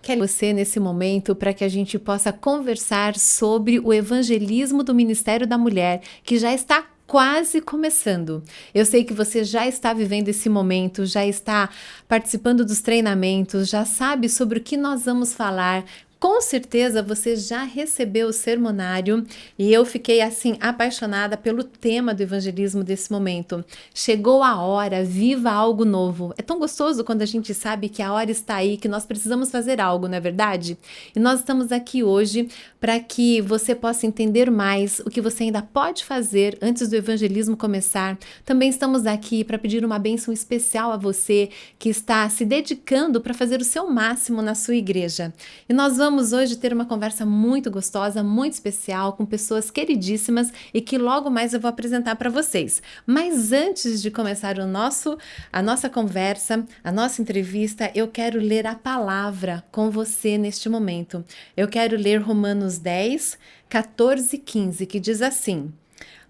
Quero você nesse momento para que a gente possa conversar sobre o evangelismo do Ministério da Mulher, que já está quase começando. Eu sei que você já está vivendo esse momento, já está participando dos treinamentos, já sabe sobre o que nós vamos falar. Com certeza você já recebeu o sermonário e eu fiquei assim apaixonada pelo tema do evangelismo desse momento. Chegou a hora, viva algo novo. É tão gostoso quando a gente sabe que a hora está aí, que nós precisamos fazer algo, não é verdade? E nós estamos aqui hoje para que você possa entender mais o que você ainda pode fazer antes do evangelismo começar. Também estamos aqui para pedir uma bênção especial a você que está se dedicando para fazer o seu máximo na sua igreja. E nós vamos hoje ter uma conversa muito gostosa, muito especial, com pessoas queridíssimas e que logo mais eu vou apresentar para vocês. Mas antes de começar a nossa conversa, a nossa entrevista, eu quero ler a palavra com você neste momento. Eu quero ler Romanos 10, 14 e 15, que diz assim: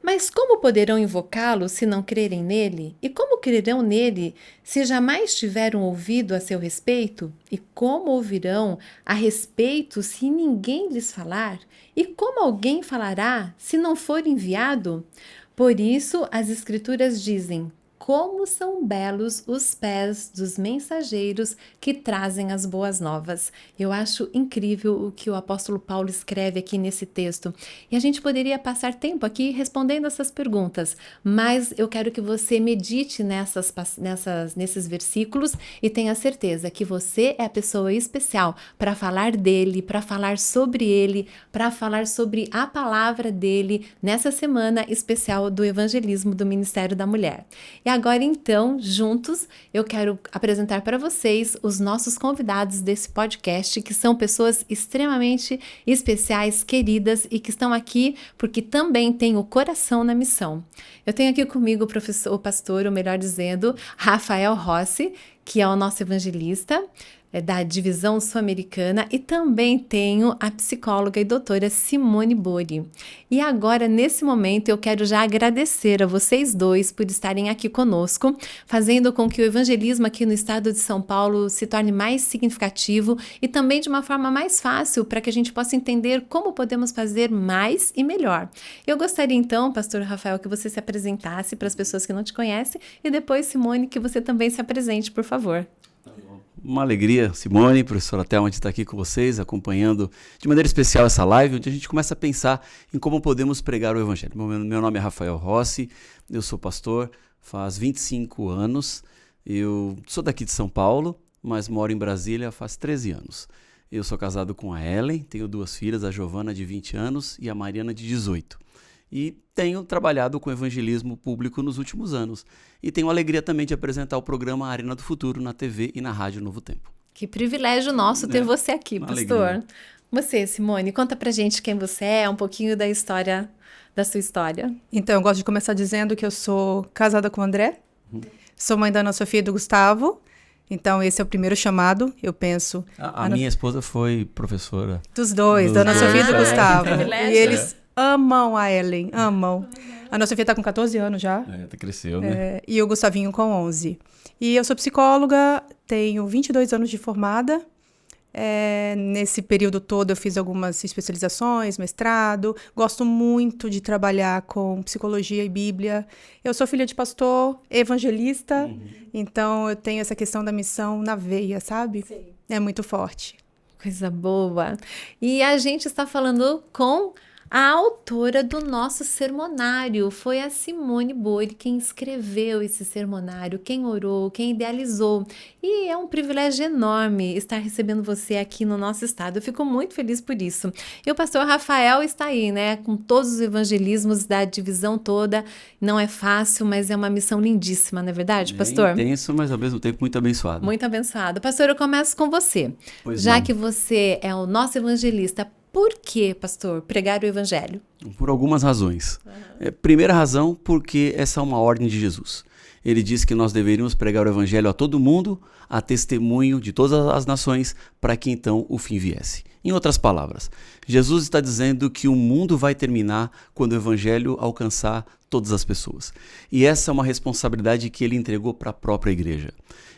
Mas como poderão invocá-lo se não crerem nele? E como crerão nele se jamais tiveram ouvido a seu respeito? E como ouvirão a respeito se ninguém lhes falar? E como alguém falará se não for enviado? Por isso as Escrituras dizem: como são belos os pés dos mensageiros que trazem as boas novas. Eu acho incrível o que o apóstolo Paulo escreve aqui nesse texto. E a gente poderia passar tempo aqui respondendo essas perguntas, mas eu quero que você medite nesses versículos e tenha certeza que você é a pessoa especial para falar dele, para falar sobre ele, para falar sobre a palavra dele nessa semana especial do evangelismo do Ministério da Mulher. E agora, então, juntos, eu quero apresentar para vocês os nossos convidados desse podcast, que são pessoas extremamente especiais, queridas e que estão aqui porque também têm o coração na missão. Eu tenho aqui comigo o pastor, ou melhor dizendo, Rafael Rossi, que é o nosso evangelista, da divisão sul-americana, e também tenho a psicóloga e doutora Simone Bori. E agora, nesse momento, eu quero já agradecer a vocês dois por estarem aqui conosco, fazendo com que o evangelismo aqui no estado de São Paulo se torne mais significativo e também de uma forma mais fácil para que a gente possa entender como podemos fazer mais e melhor. Eu gostaria então, pastor Rafael, que você se apresentasse para as pessoas que não te conhecem e depois, Simone, que você também se apresente, por favor. Uma alegria, Simone, professora Thelma, de estar aqui com vocês, acompanhando de maneira especial essa live, onde a gente começa a pensar em como podemos pregar o Evangelho. Meu nome é Rafael Rossi, eu sou pastor faz 25 anos, eu sou daqui de São Paulo, mas moro em Brasília faz 13 anos. Eu sou casado com a Ellen, tenho 2 filhas, a Giovana de 20 anos e a Mariana de 18. E tenho trabalhado com evangelismo público nos últimos anos. E tenho a alegria também de apresentar o programa Arena do Futuro na TV e na Rádio Novo Tempo. Que privilégio nosso ter você aqui, pastor. Alegria. Você, Simone, conta pra gente quem você é, um pouquinho da história, da sua história. Então, eu gosto de começar dizendo que eu sou casada com o André, sou mãe da Ana Sofia e do Gustavo. Então, esse é o primeiro chamado, eu penso. A minha esposa foi professora. Dos dois, da Ana Sofia e do Gustavo. E eles amam a Ellen, amam. A Ana Sofia está com 14 anos já. Cresceu, né? E o Gustavinho com 11. E eu sou psicóloga, tenho 22 anos de formada. Nesse período todo eu fiz algumas especializações, mestrado. Gosto muito de trabalhar com psicologia e Bíblia. Eu sou filha de pastor, evangelista. Então eu tenho essa questão da missão na veia, sabe? Sim. É muito forte. Coisa boa. E a gente está falando com a autora do nosso sermonário. Foi a Simone Bori quem escreveu esse sermonário, quem orou, quem idealizou. E é um privilégio enorme estar recebendo você aqui no nosso estado. Eu fico muito feliz por isso. E o pastor Rafael está aí, né? Com todos os evangelismos da divisão toda. Não é fácil, mas é uma missão lindíssima, não é verdade, pastor? É intenso, mas ao mesmo tempo muito abençoado. Muito abençoado. Pastor, eu começo com você. Pois já não. que você é o nosso evangelista, por que, pastor, pregar o evangelho? Por algumas razões. Primeira razão, porque essa é uma ordem de Jesus. Ele disse que nós deveríamos pregar o evangelho a todo mundo, a testemunho de todas as nações, para que então o fim viesse. Em outras palavras, Jesus está dizendo que o mundo vai terminar quando o evangelho alcançar todas as pessoas. E essa é uma responsabilidade que ele entregou para a própria igreja.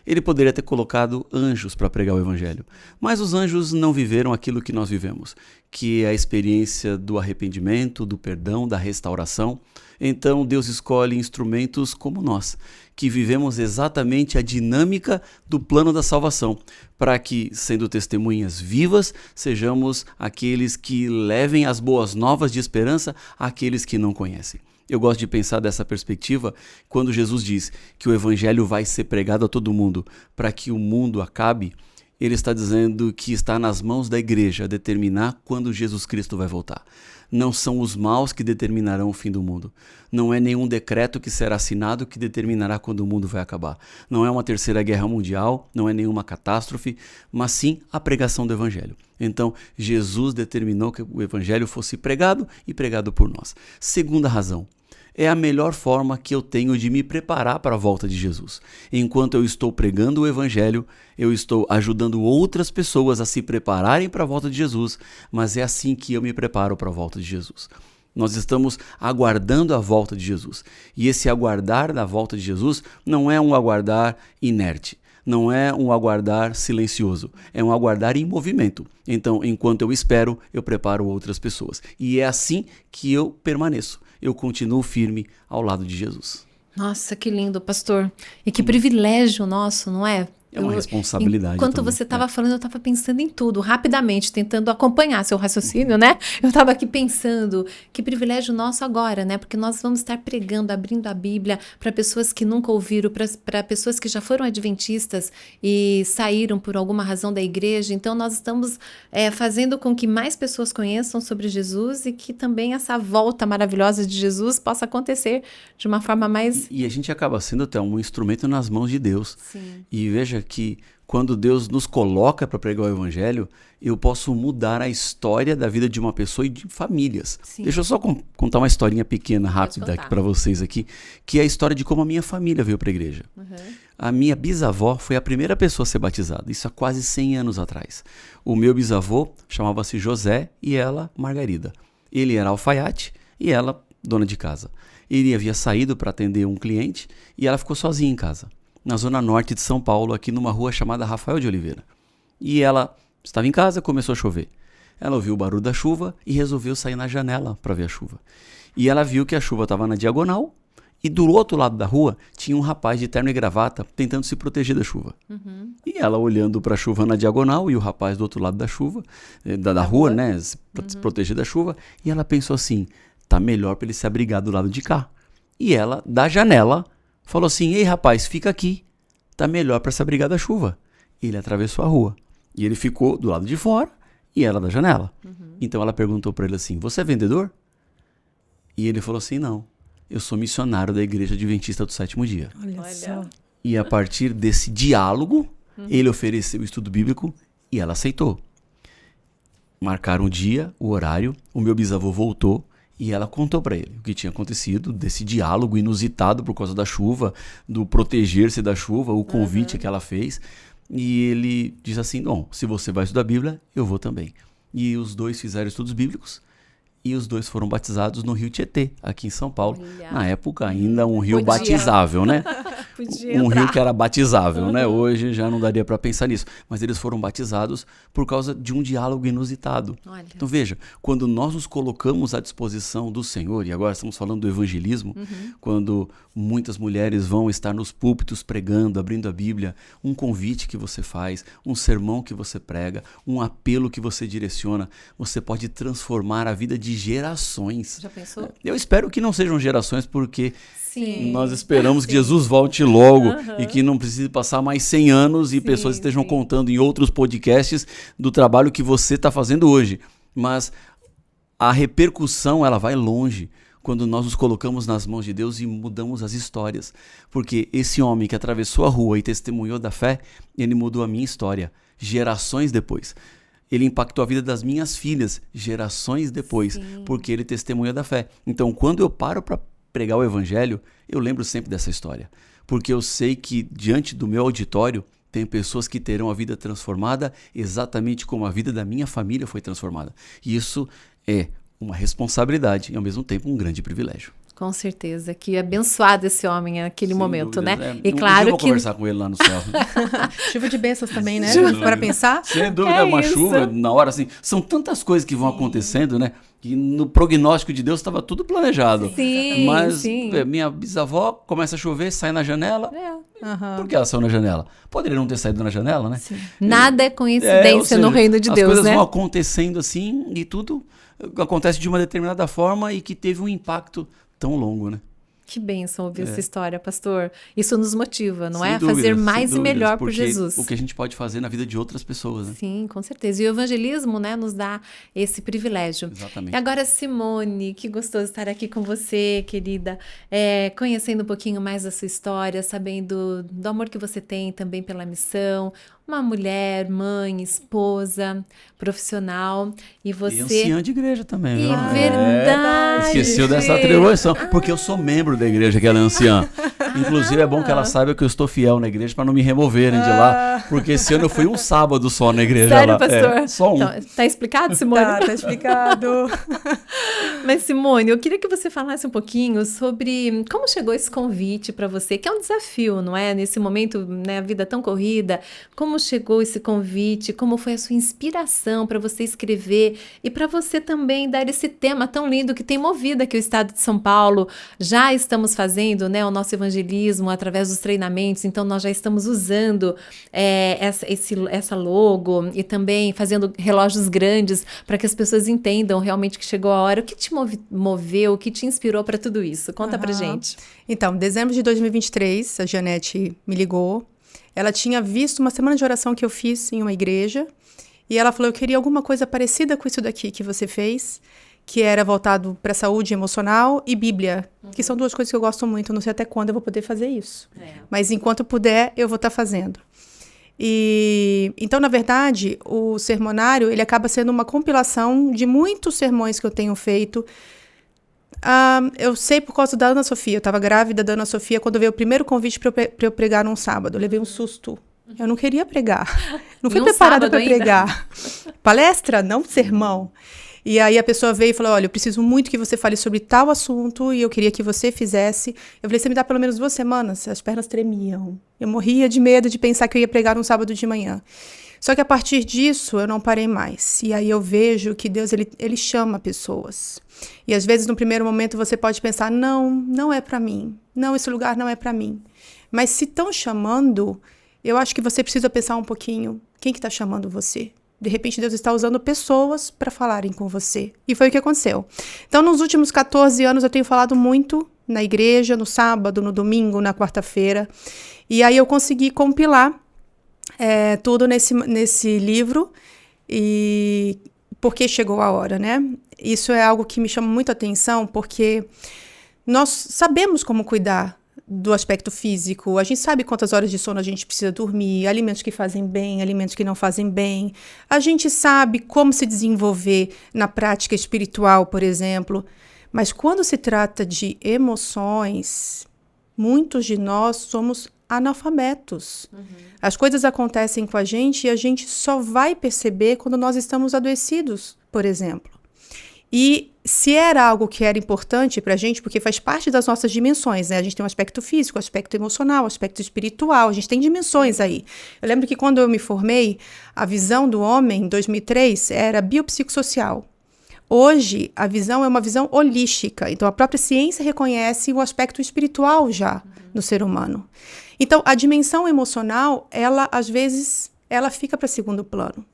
Ele poderia ter colocado anjos para pregar o evangelho, mas os anjos não viveram aquilo que nós vivemos, que é a experiência do arrependimento, do perdão, da restauração. Então Deus escolhe instrumentos como nós, que vivemos exatamente a dinâmica do plano da salvação, para que, sendo testemunhas vivas, sejamos aqueles que levem as boas novas de esperança àqueles que não conhecem. Eu gosto de pensar dessa perspectiva quando Jesus diz que o evangelho vai ser pregado a todo mundo para que o mundo acabe. Ele está dizendo que está nas mãos da igreja determinar quando Jesus Cristo vai voltar. Não são os maus que determinarão o fim do mundo. Não é nenhum decreto que será assinado que determinará quando o mundo vai acabar. Não é uma terceira guerra mundial, não é nenhuma catástrofe, mas sim a pregação do evangelho. Então, Jesus determinou que o evangelho fosse pregado e pregado por nós. Segunda razão. É a melhor forma que eu tenho de me preparar para a volta de Jesus. Enquanto eu estou pregando o evangelho, eu estou ajudando outras pessoas a se prepararem para a volta de Jesus, mas é assim que eu me preparo para a volta de Jesus. Nós estamos aguardando a volta de Jesus. E esse aguardar da volta de Jesus não é um aguardar inerte. Não é um aguardar silencioso, é um aguardar em movimento. Então, enquanto eu espero, eu preparo outras pessoas. E é assim que eu permaneço. Eu continuo firme ao lado de Jesus. Nossa, que lindo, pastor. E que privilégio nosso, não é? É uma responsabilidade. Enquanto também. você estava falando, eu estava pensando em tudo, rapidamente, tentando acompanhar seu raciocínio, né? Eu estava aqui pensando, que privilégio nosso agora, né? Porque nós vamos estar pregando, abrindo a Bíblia para pessoas que nunca ouviram, para pessoas que já foram adventistas e saíram por alguma razão da igreja. Então, nós estamos fazendo com que mais pessoas conheçam sobre Jesus e que também essa volta maravilhosa de Jesus possa acontecer de uma forma mais... E a gente acaba sendo até um instrumento nas mãos de Deus. Sim. E veja que quando Deus nos coloca para pregar o evangelho, eu posso mudar a história da vida de uma pessoa e de famílias. Sim. Deixa eu só contar uma historinha pequena, rápida aqui para vocês aqui, que é a história de como a minha família veio para a igreja. Uhum. A minha bisavó foi a primeira pessoa a ser batizada, isso há quase 100 anos atrás. O meu bisavô chamava-se José e ela Margarida. Ele era alfaiate e ela dona de casa. Ele havia saído para atender um cliente e ela ficou sozinha em casa, na zona norte de São Paulo, aqui numa rua chamada Rafael de Oliveira. E ela estava em casa, começou a chover. Ela ouviu o barulho da chuva e resolveu sair na janela para ver a chuva. E ela viu que a chuva estava na diagonal e do outro lado da rua tinha um rapaz de terno e gravata tentando se proteger da chuva. Uhum. E ela olhando para a chuva na diagonal e o rapaz do outro lado da chuva, da rua, né, se proteger da chuva. E ela pensou assim, tá melhor para ele se abrigar do lado de cá. E ela, da janela, falou assim, ei rapaz, fica aqui, tá melhor para se abrigar da chuva. Ele atravessou a rua e ele ficou do lado de fora e ela da janela. Uhum. Então ela perguntou para ele assim, você é vendedor? E ele falou assim, não, eu sou missionário da Igreja Adventista do Sétimo Dia. Olha só. E a partir desse diálogo, ele ofereceu o estudo bíblico e ela aceitou. Marcaram o dia, o horário, o meu bisavô voltou. E ela contou para ele o que tinha acontecido, desse diálogo inusitado por causa da chuva, do proteger-se da chuva, o convite que ela fez. E ele diz assim, bom, se você vai estudar a Bíblia, eu vou também. E os dois fizeram estudos bíblicos e os dois foram batizados no Rio Tietê, aqui em São Paulo. Olha. Na época ainda um rio batizável, né? Um rio que era batizável, né? Hoje já não daria para pensar nisso. Mas eles foram batizados por causa de um diálogo inusitado. Olha. Então veja, quando nós nos colocamos à disposição do Senhor, e agora estamos falando do evangelismo, quando muitas mulheres vão estar nos púlpitos pregando, abrindo a Bíblia, um convite que você faz, um sermão que você prega, um apelo que você direciona, você pode transformar a vida de gerações. Já pensou? Eu espero que não sejam gerações, porque Sim. nós esperamos que Jesus volte logo e que não precise passar mais 100 anos e pessoas estejam contando em outros podcasts do trabalho que você está fazendo hoje. Mas a repercussão, ela vai longe quando nós nos colocamos nas mãos de Deus e mudamos as histórias. Porque esse homem que atravessou a rua e testemunhou da fé, ele mudou a minha história, gerações depois. Ele impactou a vida das minhas filhas, gerações depois, porque ele testemunha da fé. Então, quando eu paro para pregar o evangelho, eu lembro sempre dessa história. Porque eu sei que diante do meu auditório tem pessoas que terão a vida transformada exatamente como a vida da minha família foi transformada. E isso é uma responsabilidade e, ao mesmo tempo, um grande privilégio. Com certeza, que abençoado esse homem naquele Sem momento, dúvidas, né? é. E Um dia eu claro vou que conversar com ele lá no céu. Chuva de bênçãos também, né? Sem dúvida. Para pensar. Sem dúvida, É uma isso. chuva na hora, assim. São tantas coisas que vão acontecendo, né? Que no prognóstico de Deus estava tudo planejado. Sim, Mas sim. minha bisavó começa a chover, sai na janela. É. Por que ela saiu na janela? Poderia não ter saído na janela, né? Nada é Ou coincidência seja, no reino de as Deus, coisas né? vão acontecendo assim e tudo acontece de uma determinada forma e que teve um impacto tão longo, né? Que bênção ouvir essa história, pastor. Isso nos motiva, não Sem é? A dúvidas, fazer sem mais e dúvidas, melhor por porque Jesus. o que a gente pode fazer na vida de outras pessoas, né? Sim, com certeza. E o evangelismo, né, nos dá esse privilégio. Exatamente. E agora, Simone, que gostoso estar aqui com você, querida, conhecendo um pouquinho mais da sua história, sabendo do amor que você tem também pela missão, uma mulher, mãe, esposa, profissional, e você... E anciã de igreja também, E viu? verdade. Esqueceu dessa atribuição, porque eu sou membro da igreja que ela é anciã. Inclusive é bom que ela saiba que eu estou fiel na igreja para não me removerem de lá, porque esse ano eu fui um sábado só na igreja. Sério, lá. pastor? Só um. Então, tá explicado, Simone? Tá explicado. Mas, Simone, eu queria que você falasse um pouquinho sobre como chegou esse convite para você, que é um desafio, não é? Nesse momento, né, a vida tão corrida, como chegou esse convite, como foi a sua inspiração para você escrever e para você também dar esse tema tão lindo que tem movido aqui o estado de São Paulo. Já estamos fazendo, né, o nosso evangelismo através dos treinamentos, então nós já estamos usando essa logo e também fazendo relógios grandes para que as pessoas entendam realmente que chegou a hora. O que te moveu, o que te inspirou para tudo isso? Conta pra gente. Então, em dezembro de 2023, a Janete me ligou. Ela tinha visto uma semana de oração que eu fiz em uma igreja e ela falou, eu queria alguma coisa parecida com isso daqui que você fez, que era voltado para saúde emocional e Bíblia, que são duas coisas que eu gosto muito. Não sei até quando eu vou poder fazer isso, mas enquanto eu puder, eu vou estar fazendo. E então, na verdade, o sermonário ele acaba sendo uma compilação de muitos sermões que eu tenho feito. Eu sei por causa da Ana Sofia. Eu estava grávida da Ana Sofia quando veio o primeiro convite para eu pregar num sábado. Eu levei um susto. Eu não queria pregar. Não fui preparada para pregar. Palestra, não sermão. E aí a pessoa veio e falou, olha, eu preciso muito que você fale sobre tal assunto e eu queria que você fizesse. Eu falei, você me dá pelo menos 2 semanas? As pernas tremiam. Eu morria de medo de pensar que eu ia pregar um sábado de manhã. Só que a partir disso eu não parei mais. E aí eu vejo que Deus ele chama pessoas. E às vezes no primeiro momento você pode pensar, não é para mim. Não, esse lugar não é para mim. Mas se estão chamando, eu acho que você precisa pensar um pouquinho. Quem que está chamando você? De repente, Deus está usando pessoas para falarem com você. E foi o que aconteceu. Então, nos últimos 14 anos, eu tenho falado muito na igreja, no sábado, no domingo, na quarta-feira. E aí eu consegui compilar tudo nesse livro. E porque chegou a hora, né? Isso é algo que me chama muito a atenção, porque nós sabemos como cuidar do aspecto físico, a gente sabe quantas horas de sono a gente precisa dormir, alimentos que fazem bem, alimentos que não fazem bem, a gente sabe como se desenvolver na prática espiritual, por exemplo, mas quando se trata de emoções, muitos de nós somos analfabetos. As coisas acontecem com a gente e a gente só vai perceber quando nós estamos adoecidos, por exemplo. E se era algo que era importante para a gente, porque faz parte das nossas dimensões, né? A gente tem um aspecto físico, aspecto emocional, aspecto espiritual, a gente tem dimensões aí. Eu lembro que quando eu me formei, a visão do homem, em 2003, era biopsicossocial. Hoje, a visão é uma visão holística. Então, a própria ciência reconhece o aspecto espiritual já no ser humano. Então, a dimensão emocional, ela, às vezes, ela fica para segundo plano.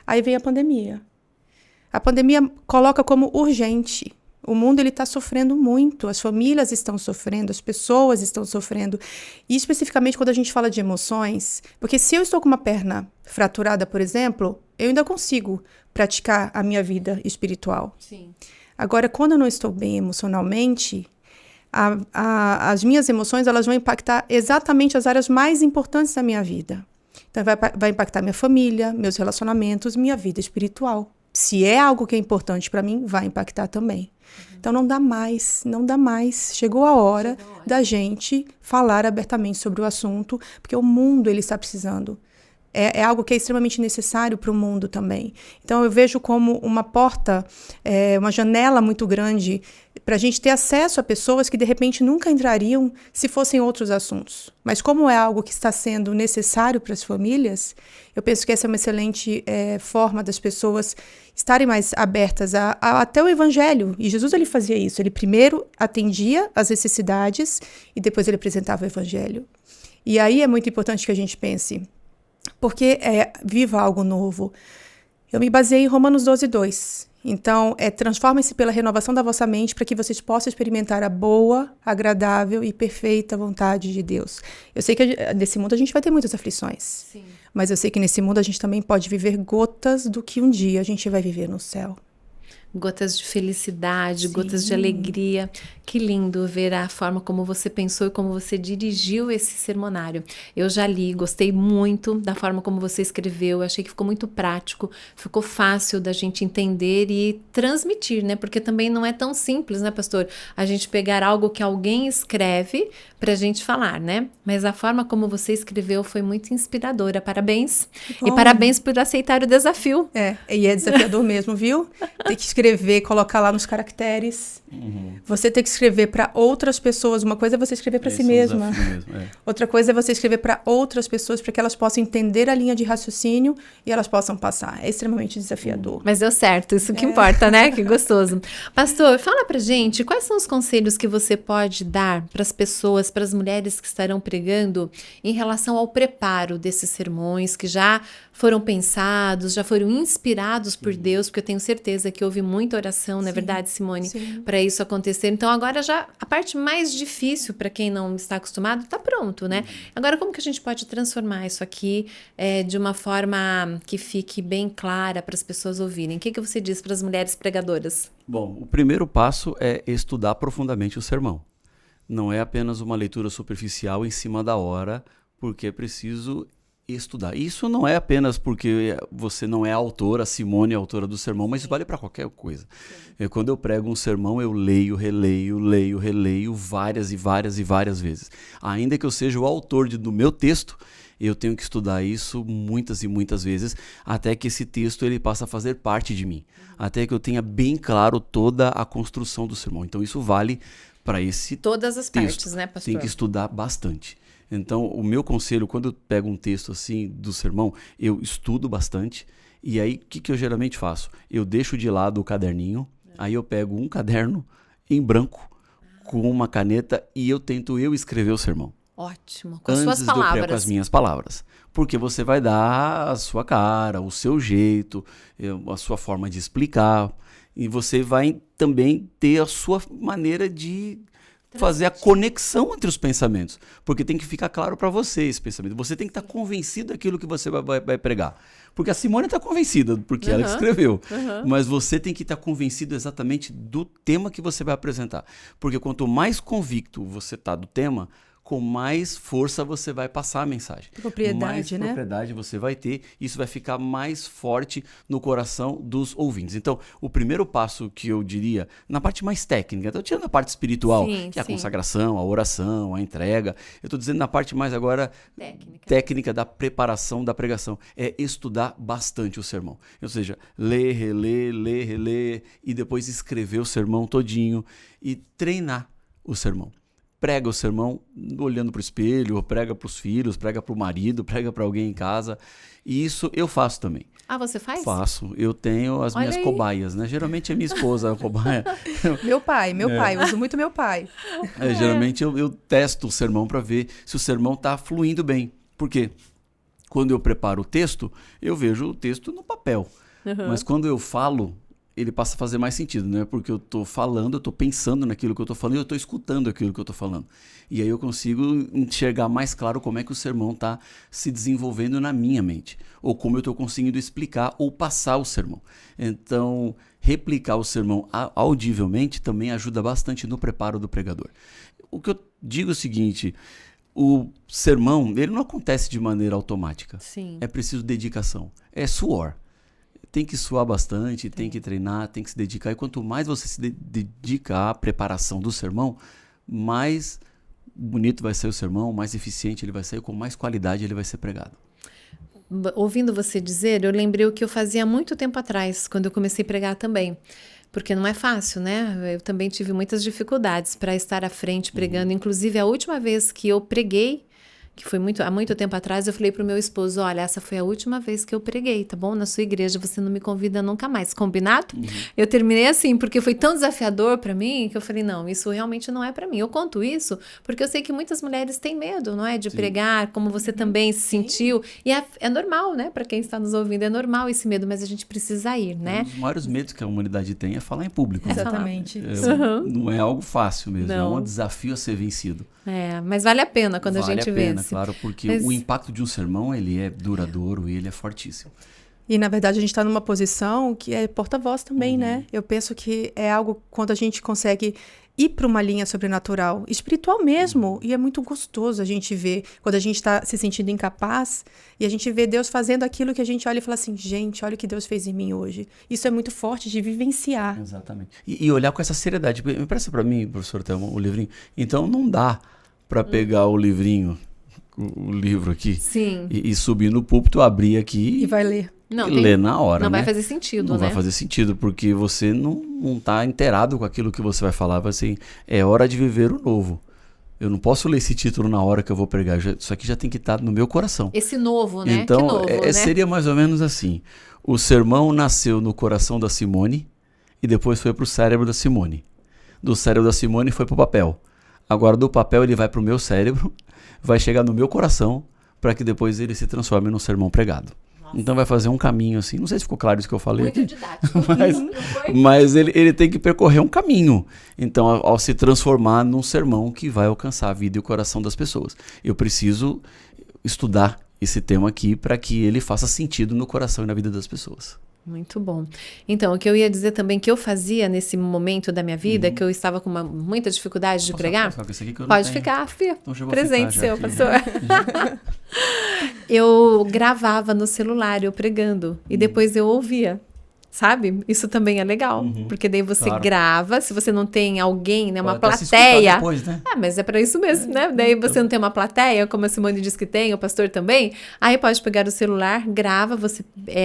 Aí vem a pandemia. A pandemia coloca como urgente. O mundo está sofrendo muito, as famílias estão sofrendo, as pessoas estão sofrendo. E especificamente quando a gente fala de emoções, porque se eu estou com uma perna fraturada, por exemplo, eu ainda consigo praticar a minha vida espiritual. Sim. Agora, quando eu não estou bem emocionalmente, as minhas emoções elas vão impactar exatamente as áreas mais importantes da minha vida. Então, vai impactar minha família, meus relacionamentos, minha vida espiritual. Se é algo que é importante para mim, vai impactar também. Então, não dá mais. Chegou a hora da gente falar abertamente sobre o assunto, porque o mundo ele está precisando. É algo que é extremamente necessário para o mundo também. Então, eu vejo como uma porta, uma janela muito grande para a gente ter acesso a pessoas que de repente nunca entrariam se fossem outros assuntos. Mas como é algo que está sendo necessário para as famílias, eu penso que essa é uma excelente forma das pessoas estarem mais abertas até o Evangelho. E Jesus ele fazia isso. Ele primeiro atendia às necessidades e depois ele apresentava o Evangelho. E aí é muito importante que a gente pense, porque viva algo novo. Eu me baseei em Romanos 12:2. Então, transformem-se pela renovação da vossa mente para que vocês possam experimentar a boa, agradável e perfeita vontade de Deus. Eu sei que nesse mundo a gente vai ter muitas aflições. Sim. Mas eu sei que nesse mundo a gente também pode viver gotas do que um dia a gente vai viver no céu. Gotas de felicidade, Sim. Gotas de alegria. Que lindo ver a forma como você pensou e como você dirigiu esse sermonário. Eu já li, gostei muito da forma como você escreveu, achei que ficou muito prático, ficou fácil da gente entender e transmitir, né? Porque também não é tão simples, né, pastor? A gente pegar algo que alguém escreve pra gente falar, né? Mas a forma como você escreveu foi muito inspiradora. Parabéns. Bom. E parabéns por aceitar o desafio. E é desafiador mesmo, viu? Tem que escrever, colocar lá nos caracteres. Você tem que escrever para outras pessoas. Uma coisa é você escrever para si mesma. Outra coisa é você escrever para outras pessoas para que elas possam entender a linha de raciocínio e elas possam passar. É extremamente desafiador. Mas deu certo, isso que importa, né? Que gostoso. Pastor, fala pra gente, quais são os conselhos que você pode dar para as pessoas, para as mulheres que estarão pregando em relação ao preparo desses sermões que já foram pensados, já foram inspirados por Deus, porque eu tenho certeza que houve muita oração, não é verdade, Simone, para isso acontecer. Então agora já a parte mais difícil para quem não está acostumado está pronto, né? Agora como que a gente pode transformar isso aqui de uma forma que fique bem clara para as pessoas ouvirem? O que você diz para as mulheres pregadoras? Bom, o primeiro passo é estudar profundamente o sermão. Não é apenas uma leitura superficial em cima da hora, porque é preciso estudar. Isso não é apenas porque você não é a autora, a Simone é a autora do sermão, mas isso vale para qualquer coisa. Quando eu prego um sermão, eu leio, releio várias e várias vezes. Ainda que eu seja o autor do meu texto, eu tenho que estudar isso muitas e muitas vezes, até que esse texto ele passe a fazer parte de mim, até que eu tenha bem claro toda a construção do sermão. Então isso vale para esse todas as texto. Partes, né, pastor? Tem que estudar bastante. Então, o meu conselho, quando eu pego um texto assim do sermão, eu estudo bastante. E aí, o que eu geralmente faço? Eu deixo de lado o caderninho, aí eu pego um caderno em branco, com uma caneta, e eu tento escrever o sermão. Ótimo, com as suas palavras. Antes de eu com as minhas palavras. Porque você vai dar a sua cara, o seu jeito, a sua forma de explicar. E você vai também ter a sua maneira de fazer a conexão entre os pensamentos, porque tem que ficar claro para você esse pensamento. Você tem que estar convencido daquilo que você vai pregar. Porque a Simone está convencida, porque ela que escreveu. Mas você tem que estar convencido exatamente do tema que você vai apresentar. Porque quanto mais convicto você está do tema, com mais força você vai passar a mensagem. Mais propriedade você vai ter, isso vai ficar mais forte no coração dos ouvintes. Então, o primeiro passo que eu diria, na parte mais técnica, estou tirando a parte espiritual, que é a consagração, a oração, a entrega, eu estou dizendo na parte mais agora técnica da preparação da pregação, é estudar bastante o sermão. Ou seja, ler, reler, e depois escrever o sermão todinho e treinar o sermão. Prega o sermão olhando para o espelho, ou prega para os filhos, prega para o marido, prega para alguém em casa. E isso eu faço também. Ah, você faz? Faço. Eu tenho as minhas cobaias, né? Geralmente é minha esposa a cobaia. Meu pai, eu uso muito meu pai. Geralmente eu testo o sermão para ver se o sermão está fluindo bem. Por quê? Quando eu preparo o texto, eu vejo o texto no papel. Mas quando eu falo, ele passa a fazer mais sentido, né? Porque eu estou falando, eu estou pensando naquilo que eu estou falando e eu estou escutando aquilo que eu estou falando. E aí eu consigo enxergar mais claro como é que o sermão está se desenvolvendo na minha mente. Ou como eu estou conseguindo explicar ou passar o sermão. Então, replicar o sermão audivelmente também ajuda bastante no preparo do pregador. O que eu digo é o seguinte, o sermão, ele não acontece de maneira automática. Sim. É preciso dedicação, é suor. Tem que suar bastante, tem que treinar, tem que se dedicar. E quanto mais você se dedica à preparação do sermão, mais bonito vai ser o sermão, mais eficiente ele vai ser, com mais qualidade ele vai ser pregado. Ouvindo você dizer, eu lembrei o que eu fazia há muito tempo atrás, quando eu comecei a pregar também. Porque não é fácil, né? Eu também tive muitas dificuldades para estar à frente pregando. Inclusive, a última vez que eu preguei, que foi há muito tempo atrás, eu falei pro meu esposo, olha, essa foi a última vez que eu preguei, tá bom? Na sua igreja, você não me convida nunca mais, combinado? Eu terminei assim, porque foi tão desafiador para mim, que eu falei, não, isso realmente não é para mim. Eu conto isso porque eu sei que muitas mulheres têm medo, não é? De pregar, como você também se sentiu. E é normal, né? Para quem está nos ouvindo, é normal esse medo, mas a gente precisa ir, né? Um dos maiores medos que a humanidade tem é falar em público. Né? Exatamente. Não é algo fácil mesmo, Não. é um desafio a ser vencido. Mas vale a pena quando vale a gente pena, vence. Claro, porque Mas... o impacto de um sermão, ele é duradouro e ele é fortíssimo. E, na verdade, a gente está numa posição que é porta-voz também, né? Eu penso que é algo quando a gente consegue ir para uma linha sobrenatural, espiritual mesmo, e é muito gostoso a gente ver, quando a gente está se sentindo incapaz, e a gente vê Deus fazendo aquilo que a gente olha e fala assim, gente, olha o que Deus fez em mim hoje. Isso é muito forte de vivenciar. Exatamente. E olhar com essa seriedade. Empresta para mim, professor Thelma, o livrinho. Então, não dá para pegar o livrinho, o livro aqui, Sim. E subir no púlpito, abrir aqui E vai ler. Não, e ler na hora, não né? vai fazer sentido, Não né? vai fazer sentido, porque você não tá inteirado com aquilo que você vai falar. Assim, é hora de viver o novo. Eu não posso ler esse título na hora que eu vou pregar. Isso aqui já tem que estar no meu coração. Esse novo, né? Então, que novo, né? seria mais ou menos assim. O sermão nasceu no coração da Simone e depois foi para o cérebro da Simone. Do cérebro da Simone foi para o papel. Agora, do papel, ele vai para o meu cérebro, vai chegar no meu coração, para que depois ele se transforme num sermão pregado. Nossa. Então, vai fazer um caminho assim. Não sei se ficou claro isso que eu falei muito aqui. Didático. Mas ele tem que percorrer um caminho. Então, ao se transformar num sermão que vai alcançar a vida e o coração das pessoas. Eu preciso estudar esse tema aqui para que ele faça sentido no coração e na vida das pessoas. Muito bom. Então, o que eu ia dizer também que eu fazia nesse momento da minha vida, que eu estava com muita dificuldade de pregar. Pode ficar, Fê. Então, presente seu, pastor. Eu gravava no celular, eu pregando, e depois eu ouvia. Sabe? Isso também é legal, porque daí você grava, se você não tem alguém, né, uma plateia. Depois, né? Mas é para isso mesmo, né? Daí você não tem uma plateia, como a Simone diz que tem, o pastor também. Aí pode pegar o celular, grava você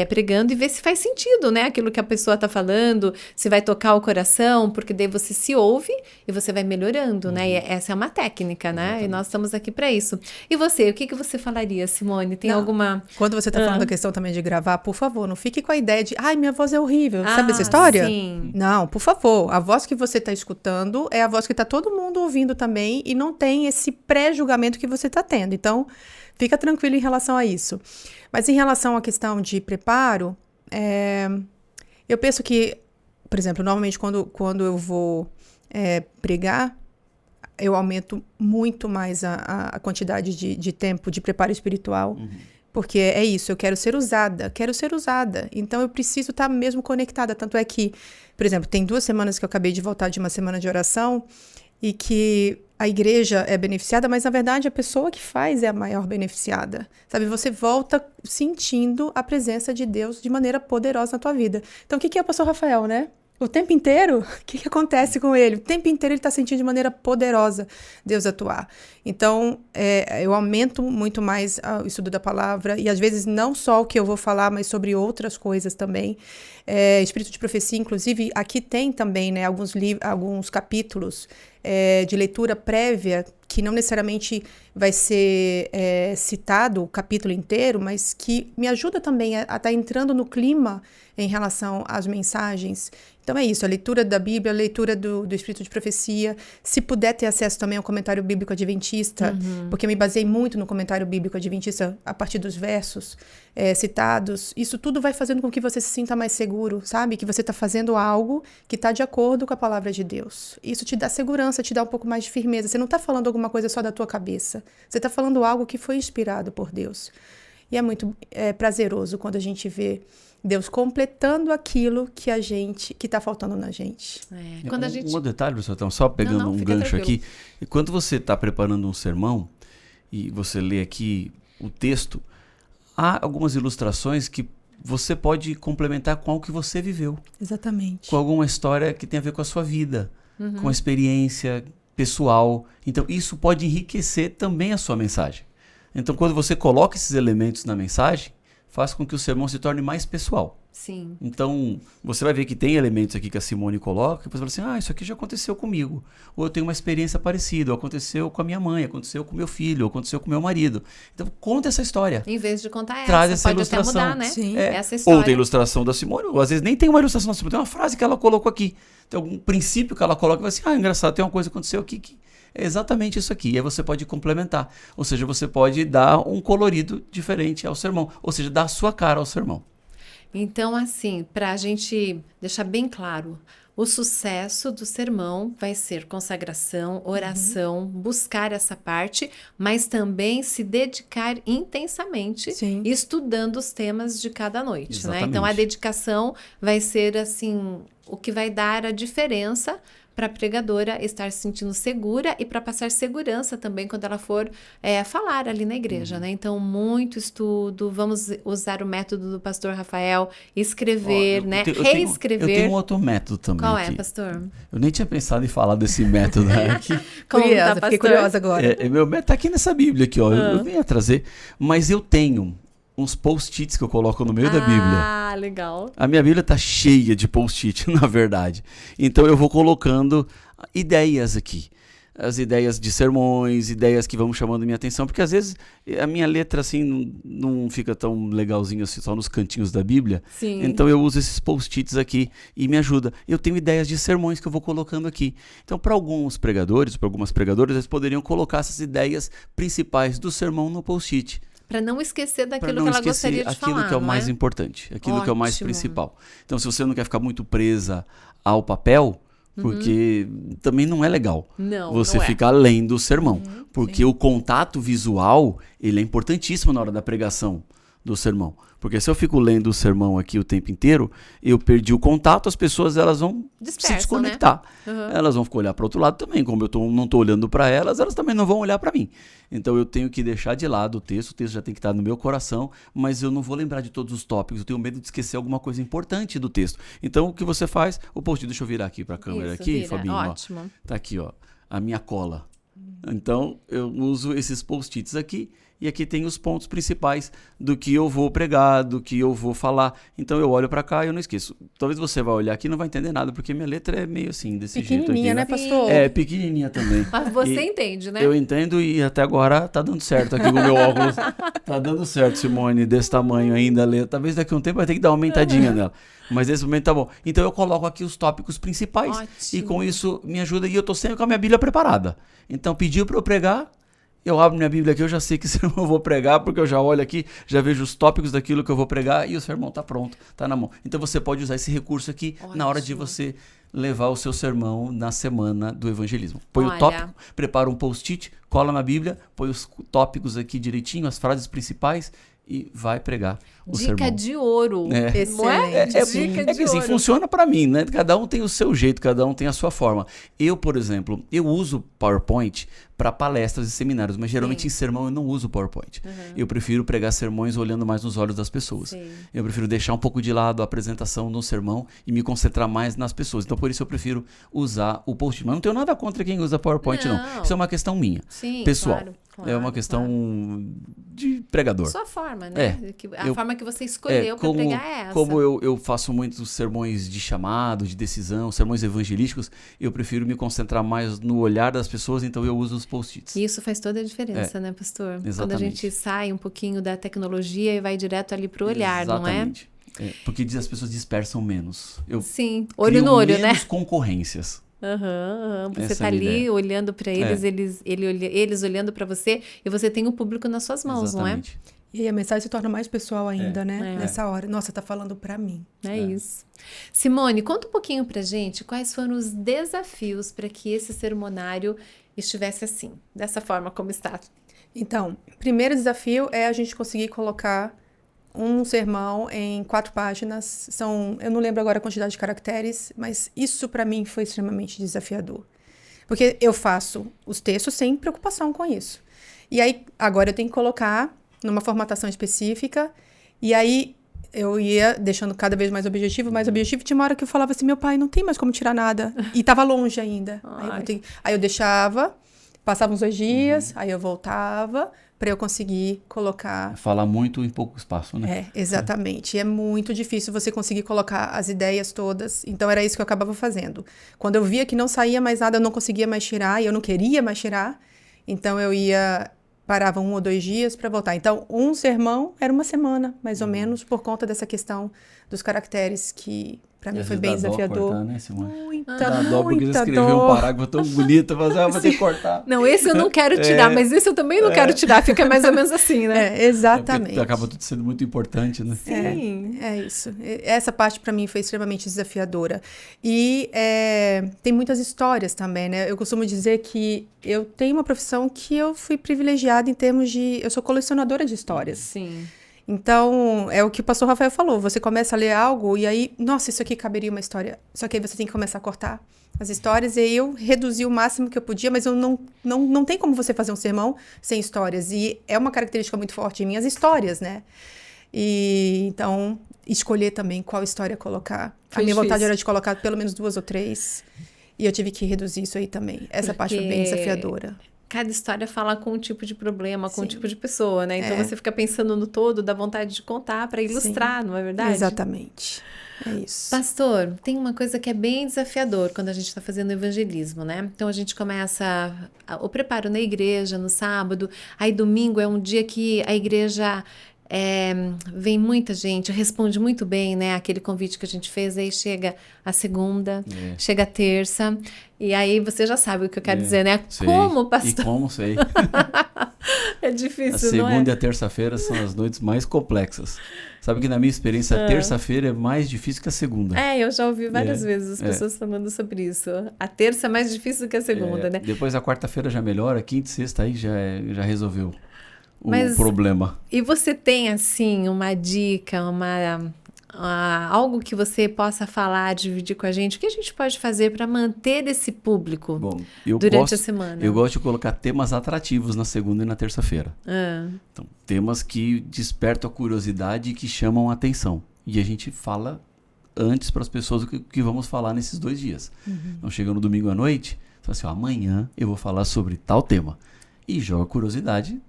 pregando e ver se faz sentido, né? Aquilo que a pessoa tá falando, se vai tocar o coração, porque daí você se ouve e você vai melhorando, né? E essa é uma técnica, né? Exatamente. E nós estamos aqui para isso. E você, o que você falaria, Simone? Tem alguma... Quando você tá falando da questão também de gravar, por favor, não fique com a ideia de, ai, minha voz é horrível. Sabe essa história? Sim. Não, por favor. A voz que você está escutando é a voz que está todo mundo ouvindo também e não tem esse pré-julgamento que você está tendo. Então, fica tranquilo em relação a isso. Mas em relação à questão de preparo, eu penso que, por exemplo, normalmente quando eu vou pregar, eu aumento muito mais a quantidade de tempo de preparo espiritual. Porque é isso, eu quero ser usada. Então, eu preciso estar mesmo conectada. Tanto é que, por exemplo, tem 2 semanas que eu acabei de voltar de uma semana de oração e que a igreja é beneficiada, mas, na verdade, a pessoa que faz é a maior beneficiada. Sabe, você volta sentindo a presença de Deus de maneira poderosa na tua vida. Então, o que é o pastor Rafael, né? O tempo inteiro, o que acontece com ele? O tempo inteiro ele está sentindo de maneira poderosa Deus atuar. Então, eu aumento muito mais o estudo da palavra, e às vezes não só o que eu vou falar, mas sobre outras coisas também. Espírito de profecia, inclusive, aqui tem também, né, alguns capítulos de leitura prévia, que não necessariamente vai ser citado o capítulo inteiro, mas que me ajuda também a estar entrando no clima em relação às mensagens. Então é isso, a leitura da Bíblia, a leitura do Espírito de Profecia. Se puder ter acesso também ao comentário bíblico adventista, porque eu me baseei muito no comentário bíblico adventista a partir dos versos citados. Isso tudo vai fazendo com que você se sinta mais seguro, sabe? Que você está fazendo algo que está de acordo com a palavra de Deus. Isso te dá segurança, te dá um pouco mais de firmeza. Você não está falando alguma coisa só da tua cabeça. Você está falando algo que foi inspirado por Deus. E é muito prazeroso quando a gente vê Deus completando aquilo que está faltando na gente. Quando a gente... Um detalhe, professor, então, só pegando um gancho aqui. E quando você está preparando um sermão e você lê aqui o texto, há algumas ilustrações que você pode complementar com algo que você viveu. Exatamente. Com alguma história que tem a ver com a sua vida, com a experiência pessoal. Então, isso pode enriquecer também a sua mensagem. Então, quando você coloca esses elementos na mensagem, faz com que o sermão se torne mais pessoal. Sim. Então, você vai ver que tem elementos aqui que a Simone coloca, que você fala assim, isso aqui já aconteceu comigo. Ou eu tenho uma experiência parecida, ou aconteceu com a minha mãe, aconteceu com o meu filho, ou aconteceu com o meu marido. Então, conta essa história. Em vez de contar Traz essa pode ilustração. até mudar, né? Sim. Essa história. Ou tem ilustração da Simone, ou às vezes nem tem uma ilustração da Simone, tem uma frase que ela colocou aqui. Tem algum princípio que ela coloca e vai assim, engraçado, tem uma coisa que aconteceu aqui que é exatamente isso aqui. E aí você pode complementar. Ou seja, você pode dar um colorido diferente ao sermão. Ou seja, dar a sua cara ao sermão. Então, assim, para a gente deixar bem claro, o sucesso do sermão vai ser consagração, oração, buscar essa parte, mas também se dedicar intensamente Sim. estudando os temas de cada noite, né? Exatamente. Então, a dedicação vai ser, assim, o que vai dar a diferença para a pregadora estar se sentindo segura e para passar segurança também quando ela for falar ali na igreja, né? Então, muito estudo, vamos usar o método do pastor Rafael, escrever, né? Reescrever. Eu tenho um outro método também. Qual aqui. é, pastor? Eu nem tinha pensado em falar desse método aqui. Curiosa, fiquei curiosa agora. Meu método tá aqui nessa Bíblia aqui, ó. Eu venho trazer, mas eu tenho uns post-its que eu coloco no meio da Bíblia. Ah, legal. A minha Bíblia tá cheia de post-it, na verdade. Então eu vou colocando ideias aqui. As ideias de sermões, ideias que vão chamando minha atenção, porque às vezes a minha letra assim não fica tão legalzinho assim, só nos cantinhos da Bíblia. Sim. Então eu uso esses post-its aqui e me ajuda. Eu tenho ideias de sermões que eu vou colocando aqui. Então para alguns pregadores, para algumas pregadoras, eles poderiam colocar essas ideias principais do sermão no post-it. Para não esquecer Para daquilo não que ela esquecer gostaria de aquilo falar, que é o não mais importante, aquilo que é o mais Ótimo. principal. Então, se você não quer ficar muito presa ao papel, porque também não é legal Não, você não é. ficar lendo o sermão, porque o contato visual, ele é importantíssimo na hora da pregação do sermão. Porque se eu fico lendo o sermão aqui o tempo inteiro, eu perdi o contato, as pessoas elas vão Dispersam, se desconectar. Né? Elas vão olhar para o outro lado também. Como eu não estou olhando para elas, elas também não vão olhar para mim. Então eu tenho que deixar de lado o texto já tem que estar no meu coração, mas eu não vou lembrar de todos os tópicos, eu tenho medo de esquecer alguma coisa importante do texto. Então o que você faz? O post-it, deixa eu virar aqui para a câmera, Isso, aqui, vira. Fabinho. Ótimo. Ó, tá aqui, ó, a minha cola. Então eu uso esses post-its aqui. E aqui tem os pontos principais do que eu vou pregar, do que eu vou falar. Então eu olho para cá e eu não esqueço. Talvez você vá olhar aqui e não vai entender nada, porque minha letra é meio assim, desse jeito aqui. Pequenininha, né, pastor? É, pequenininha também. Mas você E entende, né? eu entendo e até agora tá dando certo aqui com o meu óculos. Tá dando certo, Simone, desse tamanho ainda. Talvez daqui a um tempo vai ter que dar uma aumentadinha nela. Mas nesse momento tá bom. Então eu coloco aqui os tópicos principais. Ótimo. E com isso me ajuda. E eu tô sempre com a minha Bíblia preparada. Então pediu para eu pregar. Eu abro minha Bíblia aqui, eu já sei que sermão eu vou pregar, porque eu já olho aqui, já vejo os tópicos daquilo que eu vou pregar e o sermão está pronto, está na mão. Então você pode usar esse recurso aqui na hora de você levar o seu sermão na semana do evangelismo. Põe o tópico, prepara um post-it, cola na Bíblia, põe os tópicos aqui direitinho, as frases principais e vai pregar o sermão. Dica de ouro. Excelente. Dica de que assim, ouro. funciona para mim, né? Cada um tem o seu jeito, cada um tem a sua forma. Eu, por exemplo, eu uso PowerPoint para palestras e seminários, mas geralmente em sermão eu não uso PowerPoint. Eu prefiro pregar sermões olhando mais nos olhos das pessoas. Sim. Eu prefiro deixar um pouco de lado a apresentação do sermão e me concentrar mais nas pessoas. Então, por isso eu prefiro usar o post-it. Mas não tenho nada contra quem usa PowerPoint, não. Isso é uma questão minha, Sim, pessoal. claro, É uma questão de pregador. Sua forma, né? A forma que você escolheu para como, pregar é essa. Como eu faço muitos sermões de chamado, de decisão, sermões evangelísticos, eu prefiro me concentrar mais no olhar das pessoas, então eu uso os post-its. Isso faz toda a diferença, né, pastor? Exatamente. Quando a gente sai um pouquinho da tecnologia e vai direto ali pro olhar, Exatamente. não é? Porque as pessoas dispersam menos. Sim, olho no olho, menos né? concorrências. Você Essa tá é a ali ideia. olhando para eles, eles olhando para você e você tem o público nas suas mãos, Exatamente. não é? E aí a mensagem se torna mais pessoal ainda, né? É. Nessa hora. Nossa, tá falando pra mim. É isso. Simone, conta um pouquinho pra gente quais foram os desafios para que esse sermonário estivesse assim, dessa forma como está. Então, primeiro desafio é a gente conseguir colocar um sermão em 4 páginas. Eu não lembro agora a quantidade de caracteres, mas isso pra mim foi extremamente desafiador. Porque eu faço os textos sem preocupação com isso. E aí, agora eu tenho que colocar numa formatação específica, e aí eu ia deixando cada vez mais objetivo, tinha uma hora que eu falava assim, meu pai, não tem mais como tirar nada, e tava longe ainda. Aí eu deixava, passavam uns 2 dias, aí eu voltava, para eu conseguir colocar. Falar muito em pouco espaço, né? Exatamente. É muito difícil você conseguir colocar as ideias todas. Então, era isso que eu acabava fazendo. Quando eu via que não saía mais nada, eu não conseguia mais tirar, e eu não queria mais tirar, então eu parava 1 ou 2 dias para voltar. Então, um sermão era uma semana, mais ou menos, por conta dessa questão dos caracteres que... Para mim foi bem desafiador. Cortar, né, Simone? Muita dó porque você escreveu dor. um parágrafo tão bonito, mas vou ter que cortar. Não, esse eu não quero tirar, mas esse eu também não quero tirar. Fica mais ou menos assim, né? Exatamente. Acaba tudo sendo muito importante, né? Sim. É isso. Essa parte para mim foi extremamente desafiadora. E tem muitas histórias também, né? Eu costumo dizer que eu tenho uma profissão que eu fui privilegiada em termos de... Eu sou colecionadora de histórias. Sim. Então, é o que o pastor Rafael falou. Você começa a ler algo e aí, nossa, isso aqui caberia uma história. Só que aí você tem que começar a cortar as histórias. E aí eu reduzi o máximo que eu podia, mas eu não tem como você fazer um sermão sem histórias. E é uma característica muito forte em mim, as histórias, né? E então, escolher também qual história colocar. Foi a minha difícil. vontade era de colocar pelo menos 2 ou 3. E eu tive que reduzir isso aí também. Essa parte foi bem desafiadora. Cada história fala com um tipo de problema, com um tipo de pessoa, né? Então você fica pensando no todo, dá vontade de contar para ilustrar, não é verdade? Exatamente. É isso. Pastor, tem uma coisa que é bem desafiador quando a gente está fazendo evangelismo, né? Então a gente começa o preparo na igreja, no sábado, aí domingo é um dia que a igreja vem muita gente, responde muito bem, né? Aquele convite que a gente fez, aí chega a segunda, chega a terça, e aí você já sabe o que eu quero dizer, né? Sei. Como, pastor? E como, sei. É difícil, A não é? segunda e a terça-feira são as noites mais complexas. Sabe que na minha experiência, a terça-feira é mais difícil que a segunda. Eu já ouvi várias vezes as pessoas falando sobre isso. A terça é mais difícil do que a segunda, né? Depois a quarta-feira já melhora, a quinta e sexta aí já resolveu o Mas, problema. E você tem, assim, uma dica, algo que você possa falar, dividir com a gente? O que a gente pode fazer para manter esse público durante a semana? Eu gosto de colocar temas atrativos na segunda e na terça-feira. Então, temas que despertam a curiosidade e que chamam a atenção. E a gente fala antes para as pessoas o que vamos falar nesses 2 dias. Então, chega no domingo à noite, fala assim, amanhã eu vou falar sobre tal tema. E joga curiosidade